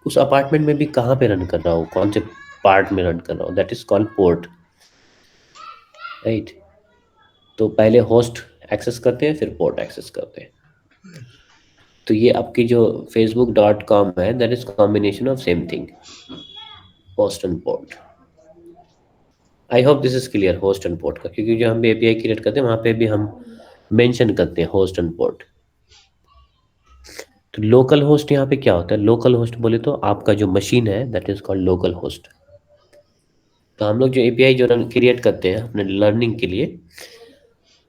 उस अपार्टमेंट में भी कहाँ पे रन कर रहा हो, कौन से पार्ट में रन कर रहा हो, that is called port, right. तो पहले होस्ट एक्सेस करते हैं, फिर पोर्ट एक्सेस करते हैं। तो ये आपकी जो facebook.com है, that is combination of same thing, host and port. I hope this is clear, host and port का, क्योंकि जो हम एपीआई क्रिएट करते हैं वहाँ पे भी हम मेंशन करते हैं होस्ट एंड पोर्ट। तो लोकल होस्ट यहाँ पे क्या होता है, लोकल होस्ट बोले तो आपका जो मशीन है that is called local host. तो हम लोग जो एपीआई जो रन क्रिएट करते हैं अपने लर्निंग के लिए,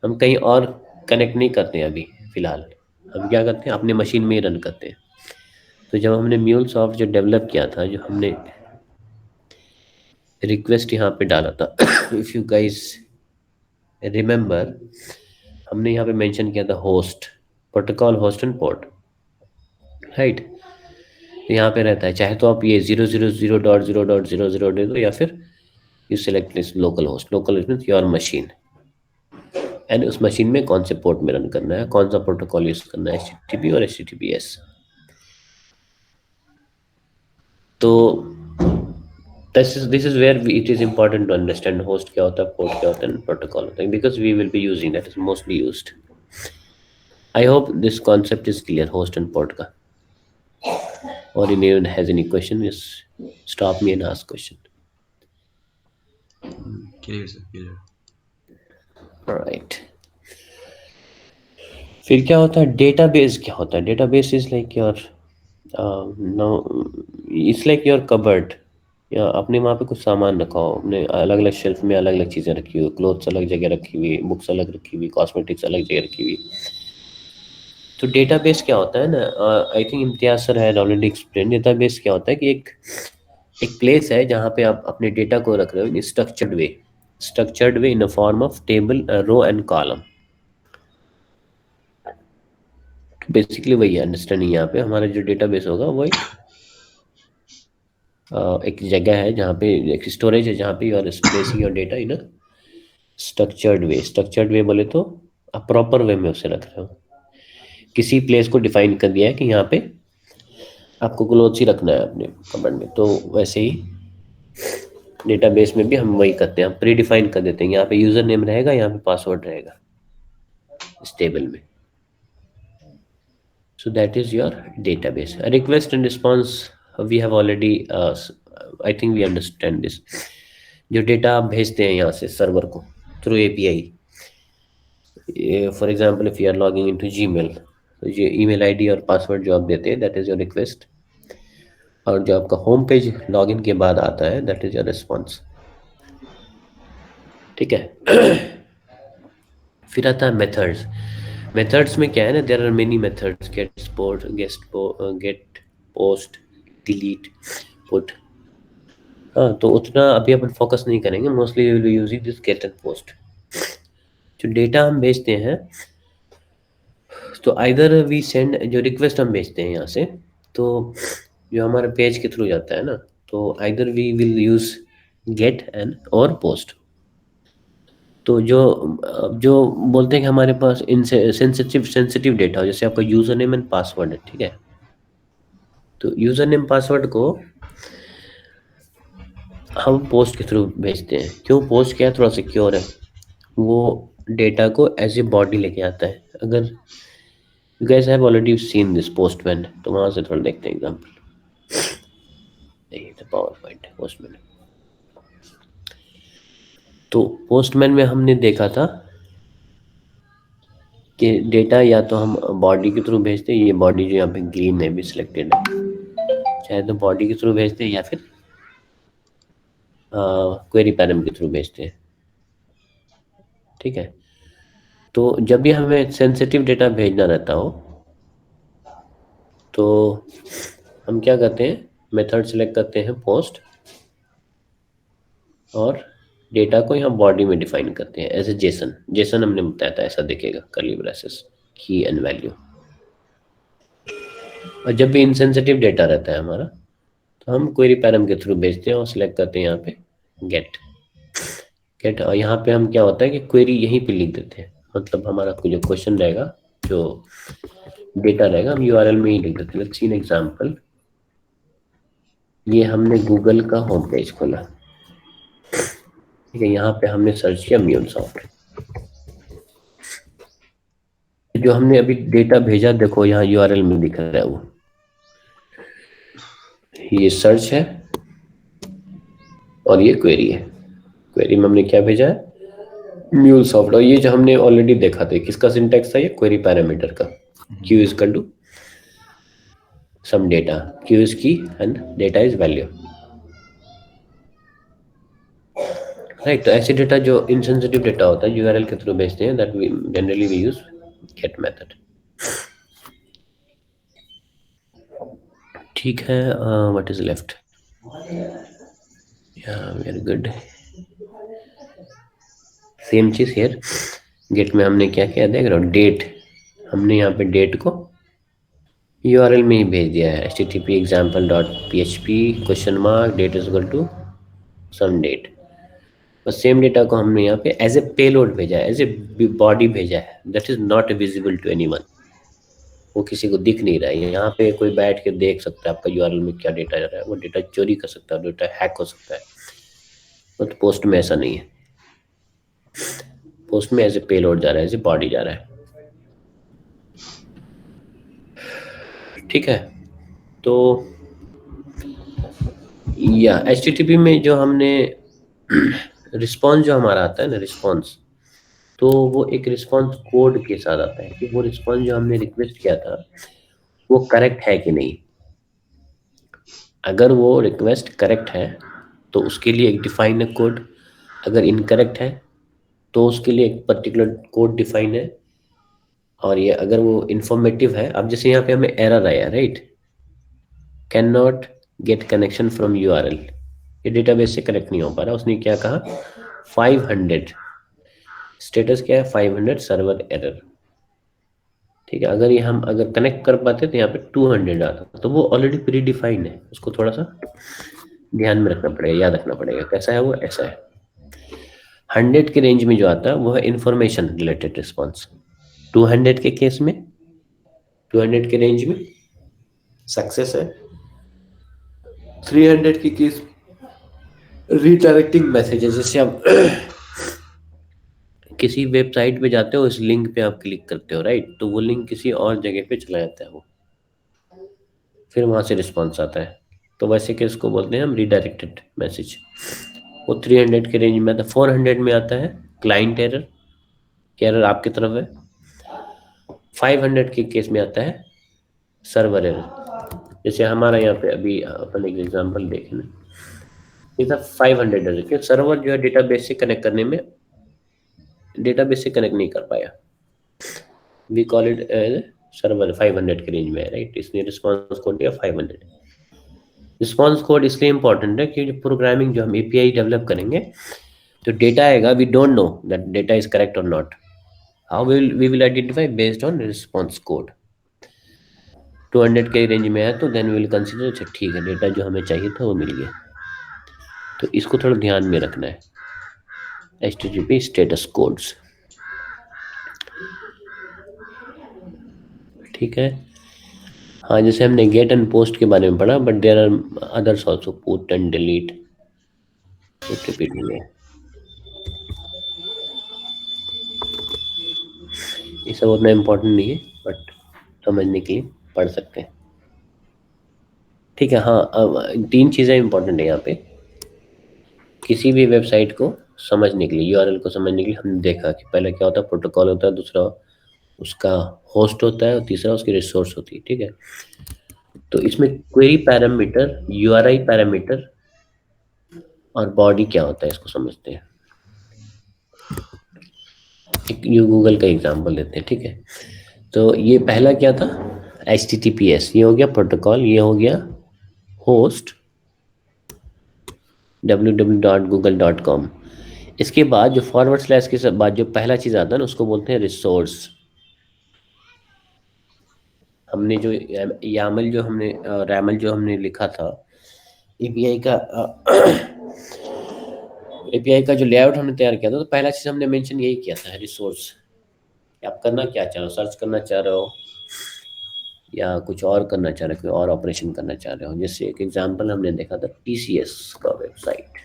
हम कहीं और कनेक्ट नहीं करते हैं अभी फिलहाल, हम क्या करते हैं अपने मशीन में ही रन करते हैं। तो जब हमने म्यूलसॉफ्ट जो डेवलप किया था, जो हमने रिक्वेस्ट यहाँ पे डाला था इफ यू गाइस रिमेंबर, हमने यहाँ पे मेंशन किया था host, protocol host and port, right. तो यहाँ पे रहता है, चाहे तो आप ये 000.0.00 दे दो, या फिर you select this local host. Local host means your machine, and उस मशीन में कौन से पोर्ट में रन करना है, कौन सा प्रोटोकॉल यूज करना है, HTTP और HTTPS। तो this is where it is important to understand host क्या होता है, port क्या होता है, and protocol होता है, because we will be using that is mostly used. I hope this concept is clear, host and port का. Or if anyone has any question, just stop me and ask question.
Clear sir, clear.
Alright. फिर क्या होता है, database क्या होता है? Database is like your no, it's like your cupboard, या आपने वहाँ पे कुछ सामान रखा हो, अपने अलग अलग शेल्फ में अलग अलग चीज़ें रखी हुई, क्लोथ्स अलग जगह रखी हुई, बुक्स अलग रखी हुई, कॉस्मेटिक्स अलग जगह रखी हुई. तो डेटाबेस क्या होता है ना, I think Imtiaz sir had already explain. Database क्या होता है कि एक प्लेस है जहाँ पे आप अपने डेटा को रख रहे हो in structured way in a form of table, row and column. Basically वही है अंडरस्टैंडिंग. यहाँ पे हमारा जो डेटाबेस होगा वो एक जगह है जहाँ पे एक स्टोरेज है जहाँ पे you are placing your data in a structured way बोले तो आप प्रॉपर वे में उसे रख रहे हो. किसी प्लेस को डिफाइन कर दिया है कि यहाँ पे आपको क्लोथ्स ही रखना है अपने कबर्ड में, तो वैसे ही डेटाबेस में भी हम वही करते हैं, हम प्री डिफाइन कर देते हैं. यहाँ पे यूजर नेम रहेगा, यहाँ पे पासवर्ड रहेगा इस टेबल में. So that is your database. A request and response, we have already I think we understand this. जो डेटा आप भेजते हैं यहाँ से सर्वर को through API, for example if you are logging into Gmail, तो ये ईमेल आईडी और पासवर्ड जो आप देते हैं दैट इज योर रिक्वेस्ट, और जो आपका होम पेज लॉगिन के बाद आता है दैट इज योर रिस्पॉन्स. ठीक है. फिर आता है मेथड्स. मेथड्स में क्या है ना, there are many methods, get post delete put. हाँ, तो उतना अभी अपन फोकस नहीं करेंगे, mostly we will be using this get and post. जो डेटा हम भेजते हैं तो आइदर वी सेंड, जो रिक्वेस्ट हम भेजते हैं यहाँ से, तो जो हमारे पेज के थ्रू जाता है ना, तो either we will use get and और पोस्ट. तो जो बोलते हैं कि हमारे पास इनसे सेंसिटिव डेटा हो, जैसे आपका यूजर नेम एंड पासवर्ड है, ठीक है, तो यूजर नेम पासवर्ड को हम पोस्ट के थ्रू भेजते हैं. क्यों पोस्ट किया, थोड़ा सिक्योर है, वो डेटा को एज ए बॉडी लेके आता है. अगर you guys have already seen this postman, तो वहां से थोड़ा देखते हैं एग्जांपल. नहीं, पावर पॉइंट पोस्टमैन. तो पोस्टमैन में हमने देखा था कि डेटा या तो हम बॉडी के थ्रू भेजते हैं, ये बॉडी जो यहाँ पे ग्रीन में भी सिलेक्टेड है, चाहे तो बॉडी के थ्रू भेजते हैं या फिर क्वेरी पैरम के थ्रू भेजते हैं. ठीक है. तो जब भी हमें सेंसिटिव डेटा भेजना रहता हो तो हम क्या करते हैं, मेथड सेलेक्ट करते हैं पोस्ट, और डेटा को यहाँ बॉडी में डिफाइन करते हैं एज ए जेसन हमने बताया था, ऐसा दिखेगा कर्ली ब्रेसेस की एंड वैल्यू. और जब भी इनसेंसिटिव डेटा रहता है हमारा, तो हम क्वेरी पैरम के थ्रू भेजते हैं और सिलेक्ट करते हैं यहाँ पे गेट. और यहाँ पे हम क्या होता है कि क्वेरी यहीं पे लिख देते हैं, मतलब हमारा जो क्वेश्चन रहेगा, जो डेटा रहेगा, हम यूआरएल में ही लिख देते हैं. Let's see an example. ये हमने गूगल का होम पेज खोला, ठीक है, यहाँ पे हमने सर्च किया म्यूलसॉफ्ट. जो हमने अभी डेटा भेजा, देखो यहाँ यूआरएल में दिख रहा है, वो ये सर्च है और ये क्वेरी है. क्वेरी में हमने क्या भेजा है, म्यूलसॉफ्ट. और ये जो हमने ऑलरेडी देखा था, किसका सिंटैक्स था, ये क्वेरी पैरामीटर का. Q is equal to some data, Q is key and data is value. Right. तो ऐसे डेटा जो इनसेंसिटिव डेटा होता है यूआरएल के थ्रू भेजते हैं, that we generally we use get method. ठीक है. व्हाट इज लेफ्ट, या वेरी गुड. सेम चीज हियर. गेट में हमने क्या किया, देख रहे हो, डेट. हमने यहाँ पे डेट को यूआरएल में ही भेज दिया है, http example.php date is equal to some date. बस सेम डेटा को हमने यहाँ पे एज ए पेलोड भेजा है, एज ए बॉडी भेजा है, that is not visible to anyone. वो किसी को दिख नहीं रहा है। यहाँ पे कोई बैठ के देख सकता है आपका यूआरएल में क्या डेटा जा रहा है, वो डेटा चोरी कर सकता है, डेटा हैक हो सकता है। तो पोस्ट में ऐसा नहीं है, पोस्ट में ऐसे पेलोड जा रहा है, ऐसे बॉडी जा रहा है। ठीक है, तो या HTTP में जो हमने रिस्पॉन्स जो हमारा आता है ना, रिस्पॉन्स, तो वो एक रिस्पॉन्स कोड के साथ आता है कि वो रिस्पॉन्स जो हमने रिक्वेस्ट किया था वो करेक्ट है कि नहीं। अगर वो रिक्वेस्ट करेक्ट है तो उसके लिए एक डिफाइन है कोड, अगर इनकरेक्ट है तो उसके लिए एक पर्टिकुलर कोड डिफाइन है। और ये अगर वो इंफॉर्मेटिव है, अब जैसे यहाँ पे हमें एरर आया, right, can not get connection from URL, ये डेटाबेस से कनेक्ट नहीं हो पा रहा। उसने क्या कहा, 500, स्टेटस क्या है, 500 सर्वर एरर। ठीक है, अगर ये हम अगर कनेक्ट कर पाते तो यहाँ पे 200 आता, तो वो ऑलरेडी प्री डिफाइंड है, उसको थोड़ा सा ध्यान में रखना पड़ेगा, याद रखना पड़ेगा। कैसा है वो, ऐसा है। 100 के रेंज में जो आता है वो है इंफॉर्मेशन रिलेटेड रिस्पॉन्स। 200 के केस में, 200 के रेंज में सक्सेस है। 300 के केस रीडायरेक्टिंग मैसेजेस, जैसे आप किसी वेबसाइट पे जाते हो, इस लिंक पे आप क्लिक करते हो, राइट, तो वो लिंक किसी और जगह पे चला जाता है, वो फिर वहां से रिस्पॉन्स आता है। तो वैसे केस को बोलते हैं हम रीडायरेक्टेड मैसेज। वो 300 के रेंज में आता है। 400 में आता है क्लाइंट एरर, कि एरर आपकी तरफ है। 500 के केस में आता है सर्वर एरर। जैसे हमारा यहाँ पे अभी अपन एक एग्जांपल देखें ना, ये था 500 एरर कि सर्वर जो है डेटाबेस से कनेक्ट करने में, डेटाबेस से कनेक्ट नहीं कर पाया। We call it as server 500 के रेंज में है, राइट, इसने रिस्पॉन्स कोड दिया 500। रिस्पॉन्स कोड इसलिए इंपॉर्टेंट है कि प्रोग्रामिंग जो हम एपीआई डेवलप करेंगे, तो डेटा आएगा, we don't know that data is correct और not, how we will identify based on response code. 200 के रेंज में है तो देन विल कंसिडर, अच्छा ठीक है, डेटा जो हमें चाहिए था वो मिल गया। तो इसको थोड़ा ध्यान में रखना है, HTTP स्टेटस कोड्स। ठीक है, हाँ, जैसे हमने गेट एंड पोस्ट के बारे में पढ़ा, but there are others also, put and delete, repeat में ये सब उतना इम्पोर्टेंट नहीं है, बट समझने के लिए पढ़ सकते हैं। ठीक है, हाँ, अब 3 चीज़ें इंपॉर्टेंट है यहाँ पे किसी भी वेबसाइट को समझने के लिए, यूआरएल को समझने के लिए। हमने देखा कि पहले क्या होता है, प्रोटोकॉल होता है, दूसरा उसका होस्ट होता है, और तीसरा उसकी रिसोर्स होती है। ठीक है, तो इसमें क्वेरी पैरामीटर, यूआरआई पैरामीटर और बॉडी क्या होता है, इसको समझते हैं। एक गूगल का एग्जांपल लेते हैं। ठीक है, तो ये पहला क्या था, HTTPS, ये हो गया प्रोटोकॉल, ये हो गया होस्ट www.google.com। इसके बाद जो फॉरवर्ड स्लैश के बाद जो पहला चीज आता है ना, उसको बोलते हैं रिसोर्स। हमने जो यामल जो हमने रैमल जो हमने लिखा था, एपीआई का एपीआई का जो लेआउट हमने तैयार किया था, तो पहला चीज हमने मेंशन यही किया था, रिसोर्स। आप करना क्या चाह रहे हो, सर्च करना चाह रहे हो या कुछ और करना चाह रहे हो, कोई और ऑपरेशन करना चाह रहे हो। जैसे एक एग्जांपल हमने देखा था TCS का वेबसाइट,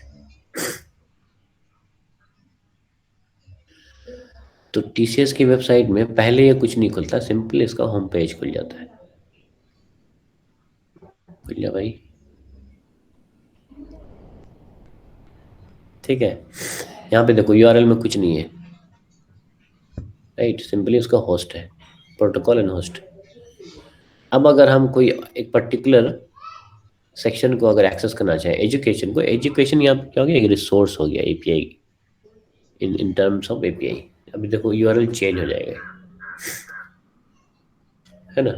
तो TCS की वेबसाइट में पहले ये कुछ नहीं खुलता, सिंपल इसका होम पेज खुल जाता है। खुल जा भाई, ठीक है। यहाँ पे देखो यूआरएल में कुछ नहीं है, राइट, सिंपली उसका होस्ट है, प्रोटोकॉल एंड होस्ट। अब अगर हम कोई एक पर्टिकुलर सेक्शन को अगर एक्सेस करना चाहें, एजुकेशन को, एजुकेशन यहाँ पे क्या हो गया, एक रिसोर्स हो गया API, in terms of API. अभी देखो यूआरएल चेंज हो जाएगा, है ना।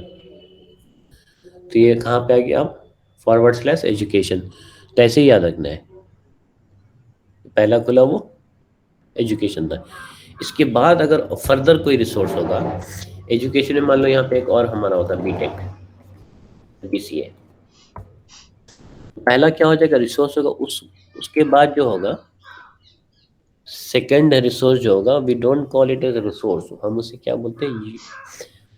तो ये कहाँ पे आ गया, आप फॉरवर्ड स्लैश एजुकेशन, तो ऐसे ही याद रखना है। पहला खुला वो एजुकेशन था, इसके बाद अगर फर्दर कोई रिसोर्स होगा एजुकेशन में, मान लो यहाँ पे एक और हमारा होता है बीटेक, BCA, पहला क्या हो जाएगा, रिसोर्स होगा, उसके बाद जो होगा सेकंड रिसोर्स जो होगा, we don't call it as resource, हम उसे क्या बोलते हैं,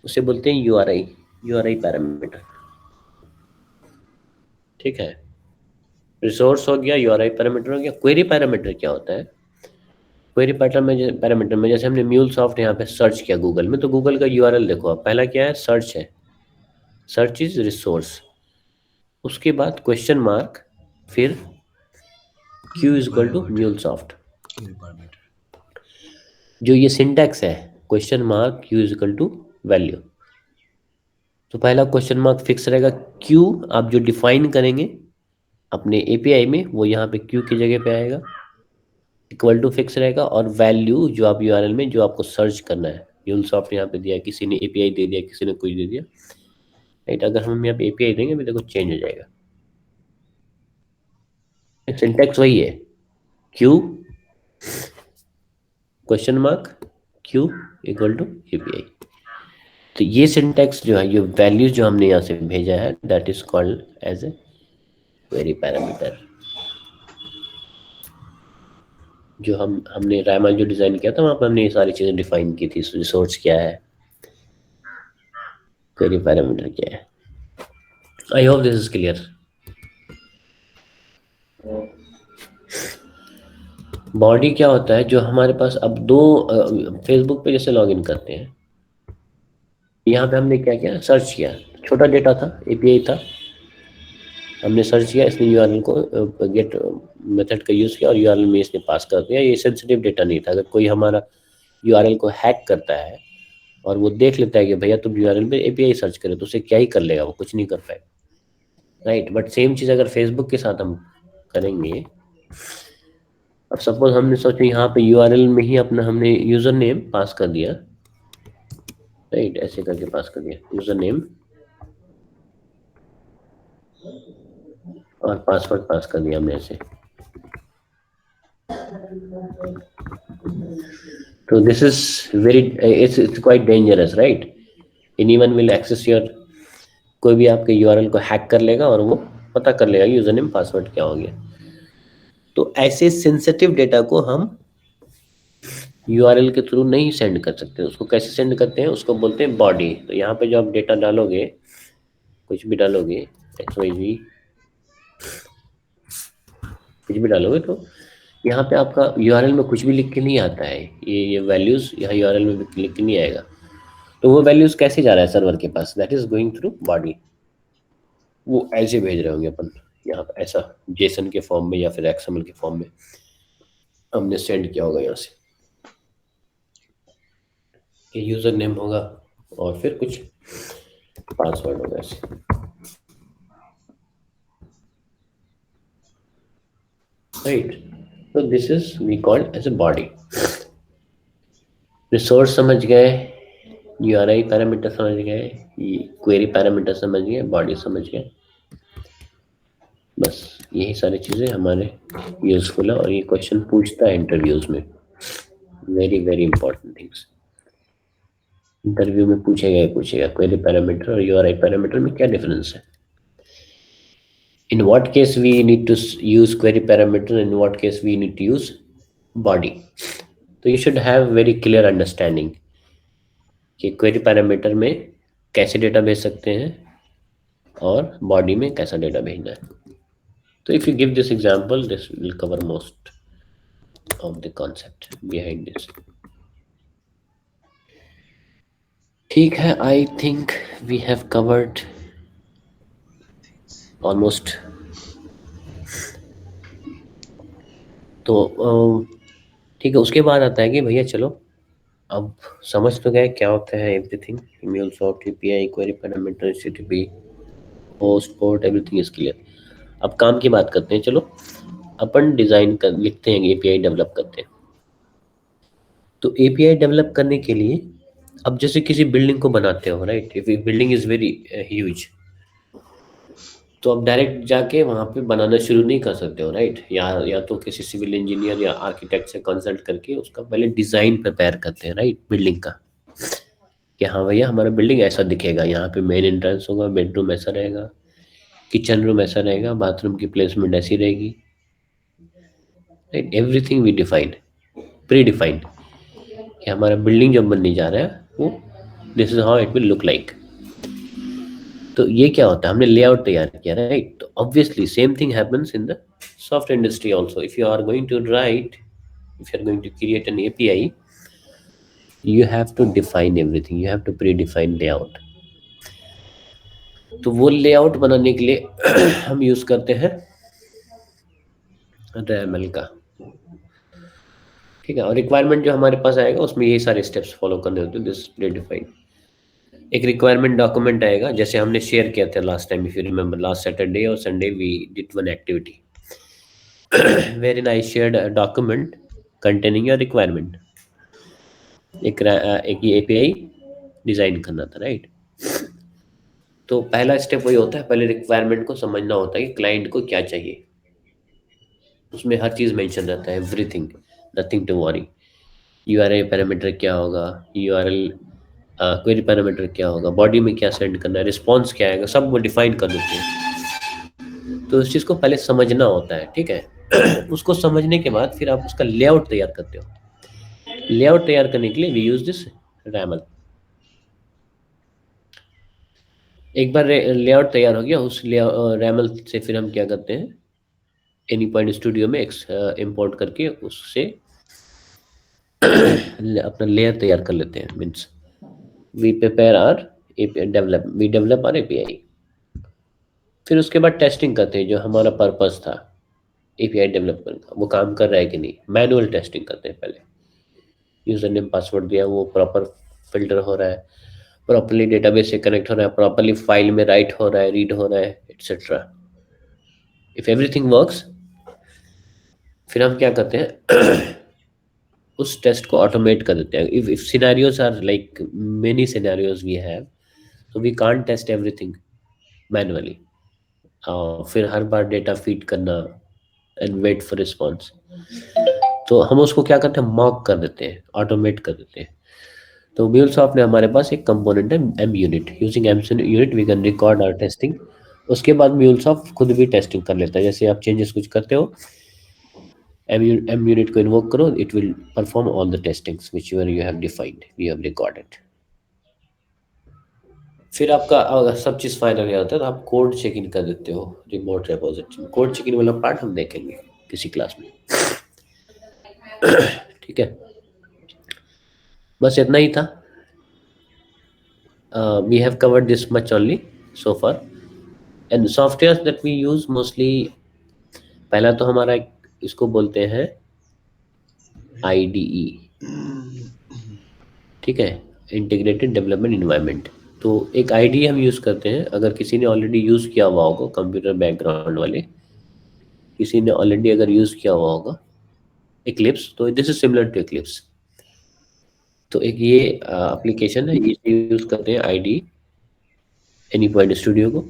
उसे बोलते हैं यूआरआई। URI पैरामीटर, ठीक है। रिसोर्स हो गया, URI पैरामीटर हो गया। क्वेरी पैरामीटर क्या होता है? क्वेरी पैरामीटर में जैसे हमने म्यूलसॉफ्ट यहाँ पे सर्च किया गूगल में, तो गूगल का URL देखो आप, पहला क्या है? सर्च है, सर्च इज रिसोर्स, उसके बाद क्वेश्चन मार्क, फिर Q is equal to MuleSoft. जो ये सिंटैक्स है, question mark Q is equal to value, तो पहला क्वेश्चन मार्क फिक्स रहेगा। Q आप जो डिफाइन करेंगे अपने API में, वो यहाँ पे Q की जगह पे आएगा, इक्वल टू फिक्स रहेगा, और वैल्यू जो आप URL में जो आपको सर्च करना है, म्यूलसॉफ्ट यहाँ पे दिया, किसी ने API दे दिया, किसी ने कुछ दे दिया, राइट। अगर हम यहाँ पे API देंगे भी, देखो चेंज हो जाएगा। सिंटैक्स वही है, Q question mark Q equal to API। तो ये सिंटैक्स जो है, ये वैल्यूज जो हमने यहाँ से भेजा है, that is called as a query parameter. जो हमने रायमल जो डिजाइन किया था, वहाँ पर हमने ये सारी चीजें डिफाइन की थी। रिसोर्स क्या है, क्वेरी पैरामीटर क्या है। I hope this is clear. Body क्या होता है? जो हमारे पास अब दो, फेसबुक पे जैसे लॉगिन करते हैं, यहाँ पे हमने क्या किया? सर्च किया, छोटा डेटा था, API था, हमने सर्च किया, इसने URL को गेट मेथड का यूज़ किया और URL में इसने पास कर दिया। ये सेंसिटिव डेटा नहीं था। अगर कोई हमारा URL को हैक करता है और वो देख लेता है कि भैया तुम URL पे API सर्च करे, तो उसे क्या ही कर लेगा, वो कुछ नहीं कर पाएगा, राइट। बट सेम चीज़ अगर फेसबुक के साथ हम करेंगे, अब सपोज हमने सोचा यहाँ पे URL में ही अपना हमने यूजर नेम पास कर दिया, राइट, ऐसे करके पास कर दिया यूजर नेम और पासवर्ड पास कर दिया हमने ऐसे। तो this is very, it's quite dangerous, right. Anyone will access your, कोई भी आपके URL को हैक कर लेगा और वो पता कर लेगा यूजर नेम पासवर्ड क्या हो गया। तो ऐसे सेंसिटिव डेटा को हम URL के थ्रू नहीं सेंड कर सकते। उसको कैसे सेंड करते हैं? उसको बोलते हैं बॉडी। तो यहाँ पे जो आप डेटा डालोगे, कुछ भी डालोगे, XYZ कुछ भी डालोगे, तो यहाँ पे आपका URL में कुछ भी लिख के नहीं आता है। ये वैल्यूज यहाँ URL में लिख के नहीं आएगा। तो वो वैल्यूज कैसे जा रहा है सर्वर के पास? That is going through body. वो ऐसे भेज रहे होंगे अपन, यहाँ पे ऐसा JSON के फॉर्म में या फिर XML के फॉर्म में हमने सेंड किया होगा यहाँ से। ये यूजर नेम होगा और फिर कुछ पासवर्ड होगा ऐसे, राइट। तो this is we called as a body. Resource समझ गए, URI पैरामीटर समझ गए, क्वेरी पैरामीटर समझ गए, बॉडी समझ गए, बस यही सारी चीज़ें हमारे यूजफुल है। और ये क्वेश्चन पूछता है इंटरव्यूज में, very very important things. Interview में पूछेगा क्वेरी पैरामीटर और URI पैरामीटर में क्या डिफरेंस है, in what case we need to use query parameter, in what case we need to use body. तो you should have very clear understanding कि query parameter में कैसे डेटा भेज सकते हैं और बॉडी में कैसा डेटा भेजना है। तो if you give this example, this will cover most of the concept behind this. ठीक है, I think we have covered almost। तो ठीक है, उसके बाद आता है कि भैया चलो अब समझ तो गए क्या होता है everything, MuleSoft API, query parameter, HTTP, host, port, everything is clear. अब काम की बात करते हैं। चलो अपन डिजाइन कर लिखते हैं, API डेवलप करते हैं। तो API डेवलप करने के लिए अब जैसे किसी बिल्डिंग को बनाते हो, right, if building is very huge, तो अब डायरेक्ट जाके वहाँ पे बनाना शुरू नहीं कर सकते हो, राइट। या तो किसी सिविल इंजीनियर या आर्किटेक्ट से कंसल्ट करके उसका पहले डिज़ाइन प्रिपेयर करते हैं, राइट, बिल्डिंग का, कि हाँ भैया हमारा बिल्डिंग ऐसा दिखेगा, यहाँ पे मेन एंट्रेंस होगा, बेडरूम ऐसा रहेगा, किचन रूम ऐसा रहेगा, बाथरूम की प्लेसमेंट ऐसी रहेगी, right. Everything we define, predefined, कि हमारा बिल्डिंग जब बनने जा रहा है वो this is how it will look like. तो ये क्या होता है, हमने लेआउट तैयार किया, राइट। तो obviously same thing happens in the software industry also. If you are going to write, if you're going to create an API, you have to define everything, you have to predefine layout. तो वो layout बनाने के लिए हम use करते हैं RAML का, ठीक है। और रिक्वायरमेंट जो हमारे पास आएगा उसमें ये सारे स्टेप्स फॉलो करने होते हैं, दिस प्रीडिफाइंड। एक रिक्वायरमेंट डॉक्यूमेंट आएगा, जैसे हमने शेयर किया था last time, if you remember, last Saturday और Sunday we did one activity wherein I shared a document containing your requirement. एक ये API डिजाइन करना था, राइट। तो पहला स्टेप वही होता है, पहले रिक्वायरमेंट को समझना होता है कि क्लाइंट को क्या चाहिए। उसमें हर चीज मेंशन रहता है, everything, nothing to worry. URI parameter क्या होगा, URL क्वेरी पैरामीटर क्या होगा, बॉडी में क्या सेंड करना है, रिस्पॉन्स क्या आएगा, सब वो डिफाइन कर देते हैं। तो उस चीज को पहले समझना होता है, ठीक है। उसको समझने के बाद फिर आप उसका लेआउट तैयार करते हो। लेआउट तैयार करने के लिए वी यूज दिस RAML। एक बार लेआउट तैयार हो गया, उस RAML से फिर हम क्या करते हैं, एनीपॉइंट स्टूडियो में इंपोर्ट करके उससे अपना लेयर तैयार कर लेते हैं। Means we prepare our API, develop our API। फिर उसके बाद टेस्टिंग करते हैं, जो हमारा पर्पस था API डेवलप करने का, वो काम कर रहा है कि नहीं। मैनुअल टेस्टिंग करते हैं पहले, यूजर नेम पासवर्ड दिया, वो प्रॉपर फिल्टर हो रहा है, प्रॉपरली डेटाबेस से कनेक्ट हो रहा है, प्रॉपरली फाइल में राइट हो रहा है, रीड हो रहा है, एटसेट्रा। इफ एवरीथिंग वर्क्स, फिर हम क्या करते हैं उस टेस्ट को ऑटोमेट कर देते हैं। If scenarios are like many scenarios we have, तो we can't test everything manually. फिर हर बार डेटा फीड करना एंड वेट फॉर रिस्पॉन्स, तो हम उसको क्या करते हैं, मॉक कर देते हैं, ऑटोमेट कर देते हैं। तो MuleSoft ने हमारे पास एक कंपोनेंट है MUnit। Using MUnit we can record our testing. उसके बाद MuleSoft खुद भी टेस्टिंग कर लेता है। जैसे आप चेंजेस कुछ करते हो, MUnit को इन्वोक करो, it will perform all the testings which you have defined, we have recorded. फिर आपका सब चीज फाइनल हो जाता है, तो आप कोड चेक इन कर देते हो रिमोट रेपोजिटरी में। कोड चेक इन वाला पार्ट हम देखेंगे किसी क्लास में, ठीक है। बस इतना ही था। We have covered this much only so far. And the softwares that we use mostly, पहला तो हमारा इसको बोलते हैं IDE, ठीक है, इंटीग्रेटेड डेवलपमेंट इन्वायरमेंट। तो एक IDE हम यूज करते हैं, अगर किसी ने ऑलरेडी यूज किया हुआ होगा, कंप्यूटर बैकग्राउंड वाले किसी ने ऑलरेडी अगर यूज किया हुआ होगा Eclipse, तो this is similar to Eclipse। तो एक ये एप्लीकेशन है, इसे यूज करते हैं IDE, एनीपॉइंट स्टूडियो को।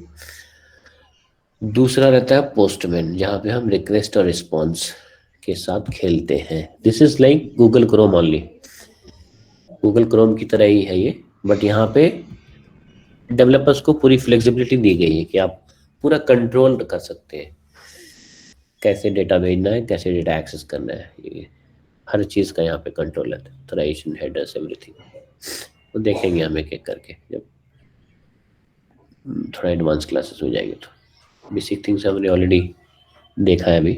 दूसरा रहता है पोस्टमैन, जहाँ पे हम रिक्वेस्ट और रिस्पॉन्स के साथ खेलते हैं। This is like Google Chrome only, Google Chrome की तरह ही है ये, बट यहाँ पे डेवलपर्स को पूरी फ्लेक्सिबिलिटी दी गई है कि आप पूरा कंट्रोल कर सकते हैं, कैसे डेटा भेजना है, कैसे डेटा एक्सेस करना है, ये हर चीज़ का यहाँ पे कंट्रोल है, ऑथराइजेशन, हेडर्स, एवरीथिंग। वो देखेंगे हम एक एक करके जब थोड़ा एडवांस क्लासेस में जाएंगे। तो बेसिक थिंग्स हमने ऑलरेडी देखा है अभी,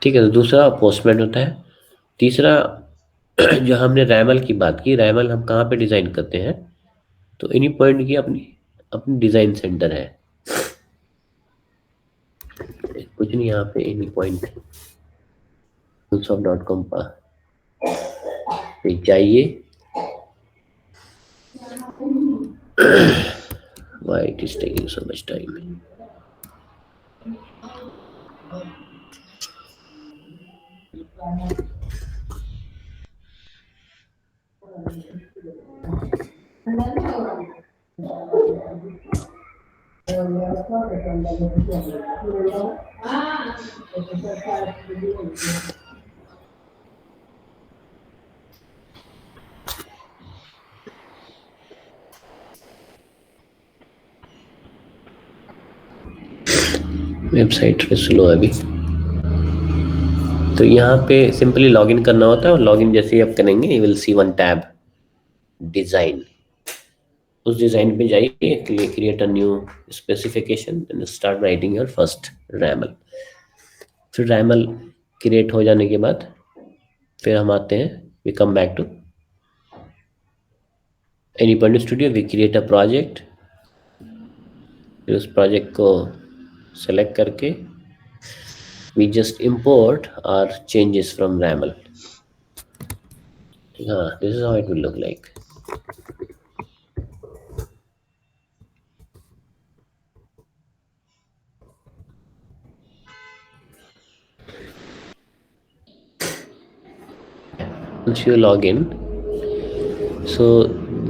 ठीक है। तो दूसरा पोस्टमैन होता है। तीसरा जो हमने RAML की बात की, RAML हम कहाँ पे डिज़ाइन करते हैं, तो एनीपॉइंट की अपनी अपनी डिज़ाइन सेंटर है। कुछ नहीं, यहाँ पे एनीपॉइंट MuleSoft.com पे जाइए। Why it is taking so much time? Website पे स्लो है अभी। तो यहाँ पे सिंपली लॉगिन करना होता है, और लॉगिन जैसे ही आप करेंगे you will see one tab design. उस डिज़ाइन पे जाइए, create a new specification and start writing your first RAML. फिर रैमल क्रिएट हो जाने के बाद फिर हम आते हैं, we come back to Anypoint Studio, we create a project. फिर उस प्रोजेक्ट को सेलेक्ट करके we just import our changes from raml. This is how it will look like. Once you log in, so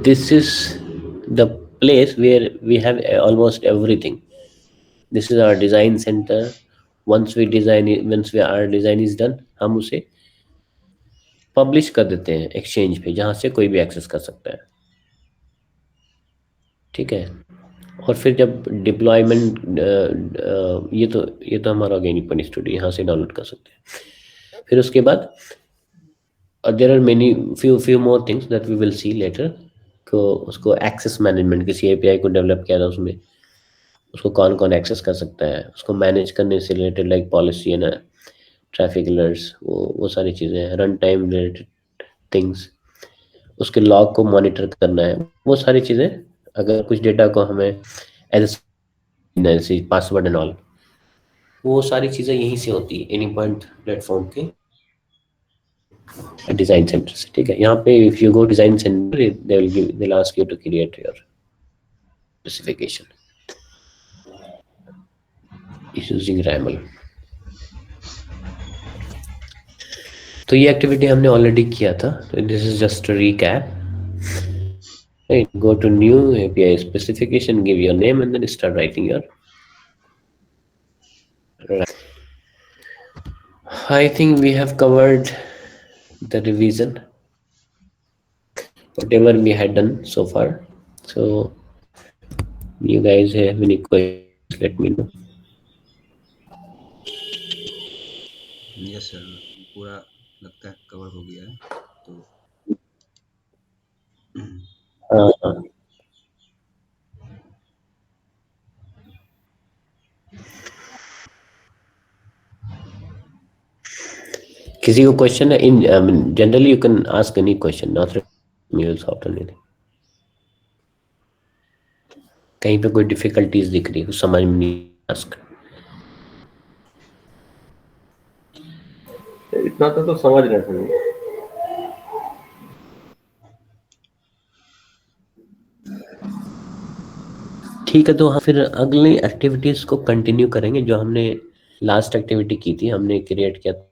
this is the place where we have almost everything. This is our design center. Once our design is done, हम उसे publish कर देते हैं exchange पे, जहाँ से कोई भी एक्सेस कर सकता है। ठीक है, और फिर जब डिप्लॉयमेंट, ये तो हमारा ऑर्गेनिक स्टूडियो, यहाँ से डाउनलोड कर सकते हैं। फिर उसके बाद there are many few more things that we will see later, को उसको एक्सेस मैनेजमेंट, किसी एपीआई को डेवलप किया था उसमें उसको कौन कौन एक्सेस कर सकता है, उसको मैनेज करने से रिलेटेड लाइक पॉलिसी है ना, ट्रैफिक अलर्ट्स, वो सारी चीज़ें हैं, रन टाइम रिलेटेड थिंग्स, उसके लॉग को मॉनिटर करना है, वो सारी चीज़ें। अगर कुछ डेटा को हमें as a password and all, वो सारी चीज़ें यहीं से होती है एनी पॉइंट प्लेटफॉर्म के डिज़ाइन सेंटर से। ठीक है, यहाँ पे if you go design center, they will ask you to create your specification using RAML. तो ये एक्टिविटी हमने ऑलरेडी किया था, this is just recap. Go to new API specification, give your name and then start writing your. I think we have covered the revision, whatever we had done so far. So you guys have any questions, let me know.
Yes sir, पूरा लगता है cover हो गया है। तो
किसी को question है? इन generally you can ask any question, not MuleSoft or anything. कहीं पे कोई डिफिकल्टीज दिख रही है, कुछ समझ में नहीं, आस्क।
इतना तो समझ रहे हैं।
ठीक है, तो हम फिर अगली एक्टिविटीज को कंटिन्यू करेंगे जो हमने लास्ट एक्टिविटी की थी। हमने क्रिएट किया था,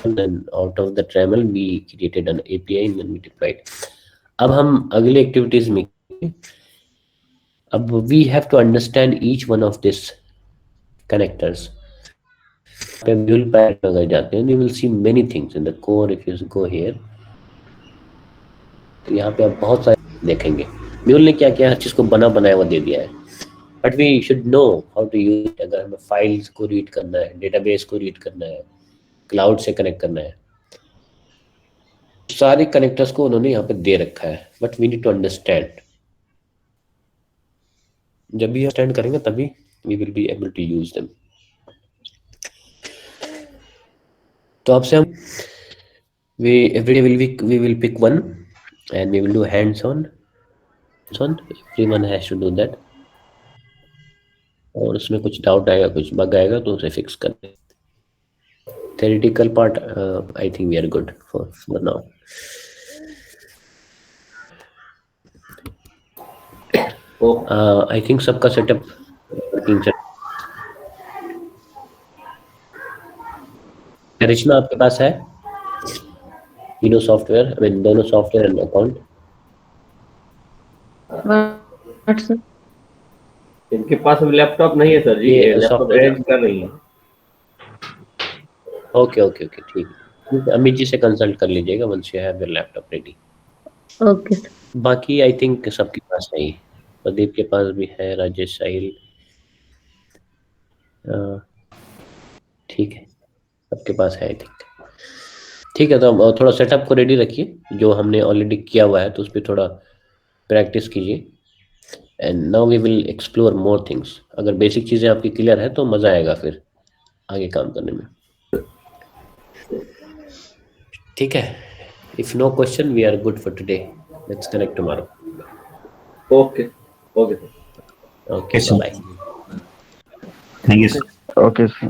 then out of the RAML we created an API and then we deployed. अब हम अगली एक्टिविटीज में, अब we have to understand each one of this connectors. Mule pad अगर जाते हैं, you will see many things in the core. If you go here, तो यहाँ पे आप बहुत सारे देखेंगे। म्यूल ने क्या क्या हर चीज़ को बना बनाया हुआ दे दिया है, but we should know how to use. अगर हमें फाइल्स को रीड करना है, डेटाबेस को रीड करना है, क्लाउड से कनेक्ट करना है, सारे कनेक्टर्स को उन्होंने यहाँ पे दे रखा है, but we need to understand. जब भी अंडरस्टैंड करेंगे तभी we will be able to use them. तो आपसे हम every day we will pick one and we will do hands on. Everyone has to do that. और उसमें कुछ डाउट आएगा, कुछ बग आएगा तो उसे फिक्स कर दें। Theoretical part, I think we are good for now. I think सबका सेटअप वर्किंग सेटअप। करिश्मा आपके पास है तीनों सॉफ्टवेयर, आई मीन दोनों सॉफ्टवेयर एंड अकाउंट?
इनके पास लैपटॉप नहीं है सर जी,
ये
लैपटॉप अरेंज कर रही है।
ओके, ठीक है, अमित जी से कंसल्ट कर लीजिएगा once you have your laptop ready.
Okay.
बाकी आई थिंक सबके पास है, प्रदीप के पास भी है, राजेश, साहिल, ठीक है, सबके पास है आई थिंक। ठीक है, तो थोड़ा सेटअप को रेडी रखिए, जो हमने ऑलरेडी किया हुआ है तो उस पर थोड़ा प्रैक्टिस कीजिए। And now we will explore more things. अगर बेसिक चीजें आपकी क्लियर है तो मजा आएगा फिर आगे काम करने में. ठीक है. If no question we are good for today. Let's connect tomorrow.
Okay okay
okay, bye.
Thank you, sir.
Okay, sir.